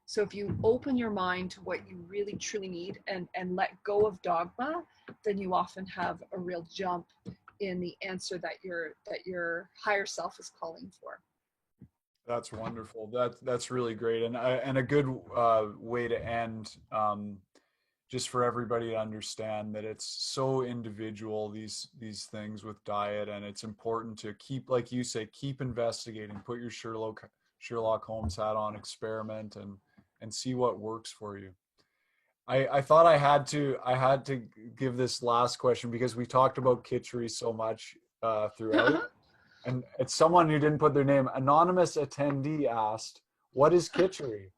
So if you open your mind to what you really truly need and let go of dogma, then you often have a real jump in the answer that your higher self is calling for. That's wonderful. That's really great, and a good way to end. Just for everybody to understand that it's so individual, these things with diet, and it's important to keep, like you say, keep investigating, put your Sherlock Holmes hat on, experiment, and see what works for you. I thought I had to give this last question because we talked about Kitchery so much throughout, and it's someone who didn't put their name. Anonymous attendee asked, "What is Kitchery?"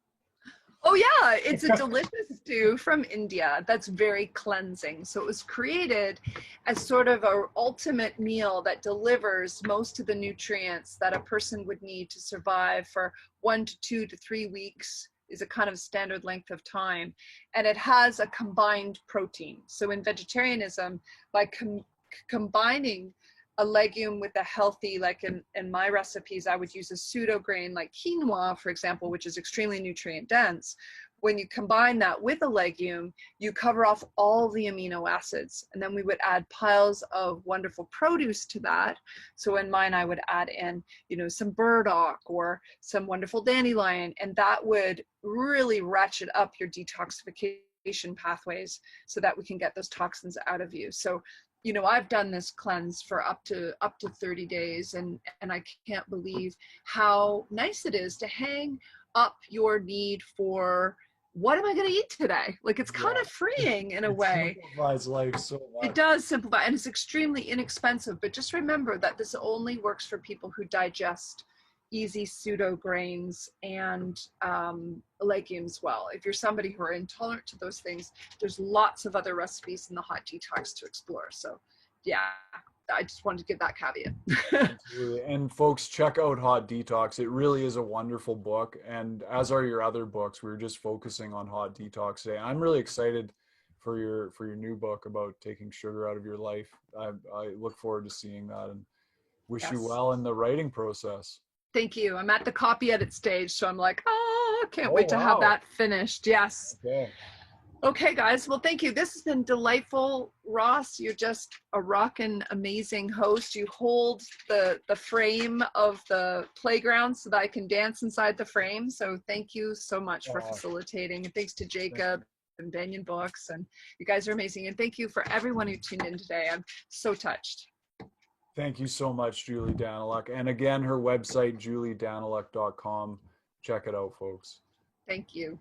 Oh yeah, it's a delicious stew from India that's very cleansing. So it was created as sort of an ultimate meal that delivers most of the nutrients that a person would need to survive for 1 to 2 to 3 weeks is a kind of standard length of time. And it has a combined protein. So in vegetarianism, by combining a legume with a healthy, like in my recipes, I would use a pseudo grain like quinoa, for example, which is extremely nutrient dense. When you combine that with a legume, you cover off all the amino acids. And then we would add piles of wonderful produce to that. So in mine, I would add in, some burdock or some wonderful dandelion, and that would really ratchet up your detoxification pathways so that we can get those toxins out of you. So I've done this cleanse for up to 30 days, and I can't believe how nice it is to hang up your need for what am I going to eat today? Like, it's kind of freeing in a way. It simplifies life so much. It does simplify, and it's extremely inexpensive, but just remember that this only works for people who digest easy pseudo grains and legumes well. If you're somebody who are intolerant to those things, there's lots of other recipes in the hot detox to explore. So yeah, I just wanted to give that caveat. Absolutely. And folks, check out Hot Detox. It really is a wonderful book, and as are your other books. We were just focusing on Hot Detox today. I'm really excited for your new book about taking sugar out of your life. I look forward to seeing that, and wish you well in the writing process. Thank you. I'm at the copy edit stage, so I'm like, can't wait to have that finished. Yes. Okay, guys. Well, thank you. This has been delightful. Ross, you're just a rockin' amazing host. You hold the frame of the playground so that I can dance inside the frame. So thank you so much for facilitating. And thanks to Jacob and Banyan Books. And you guys are amazing. And thank you for everyone who tuned in today. I'm so touched. Thank you so much, Julie Daniluk. And again, her website, juliedaniluk.com. Check it out, folks. Thank you.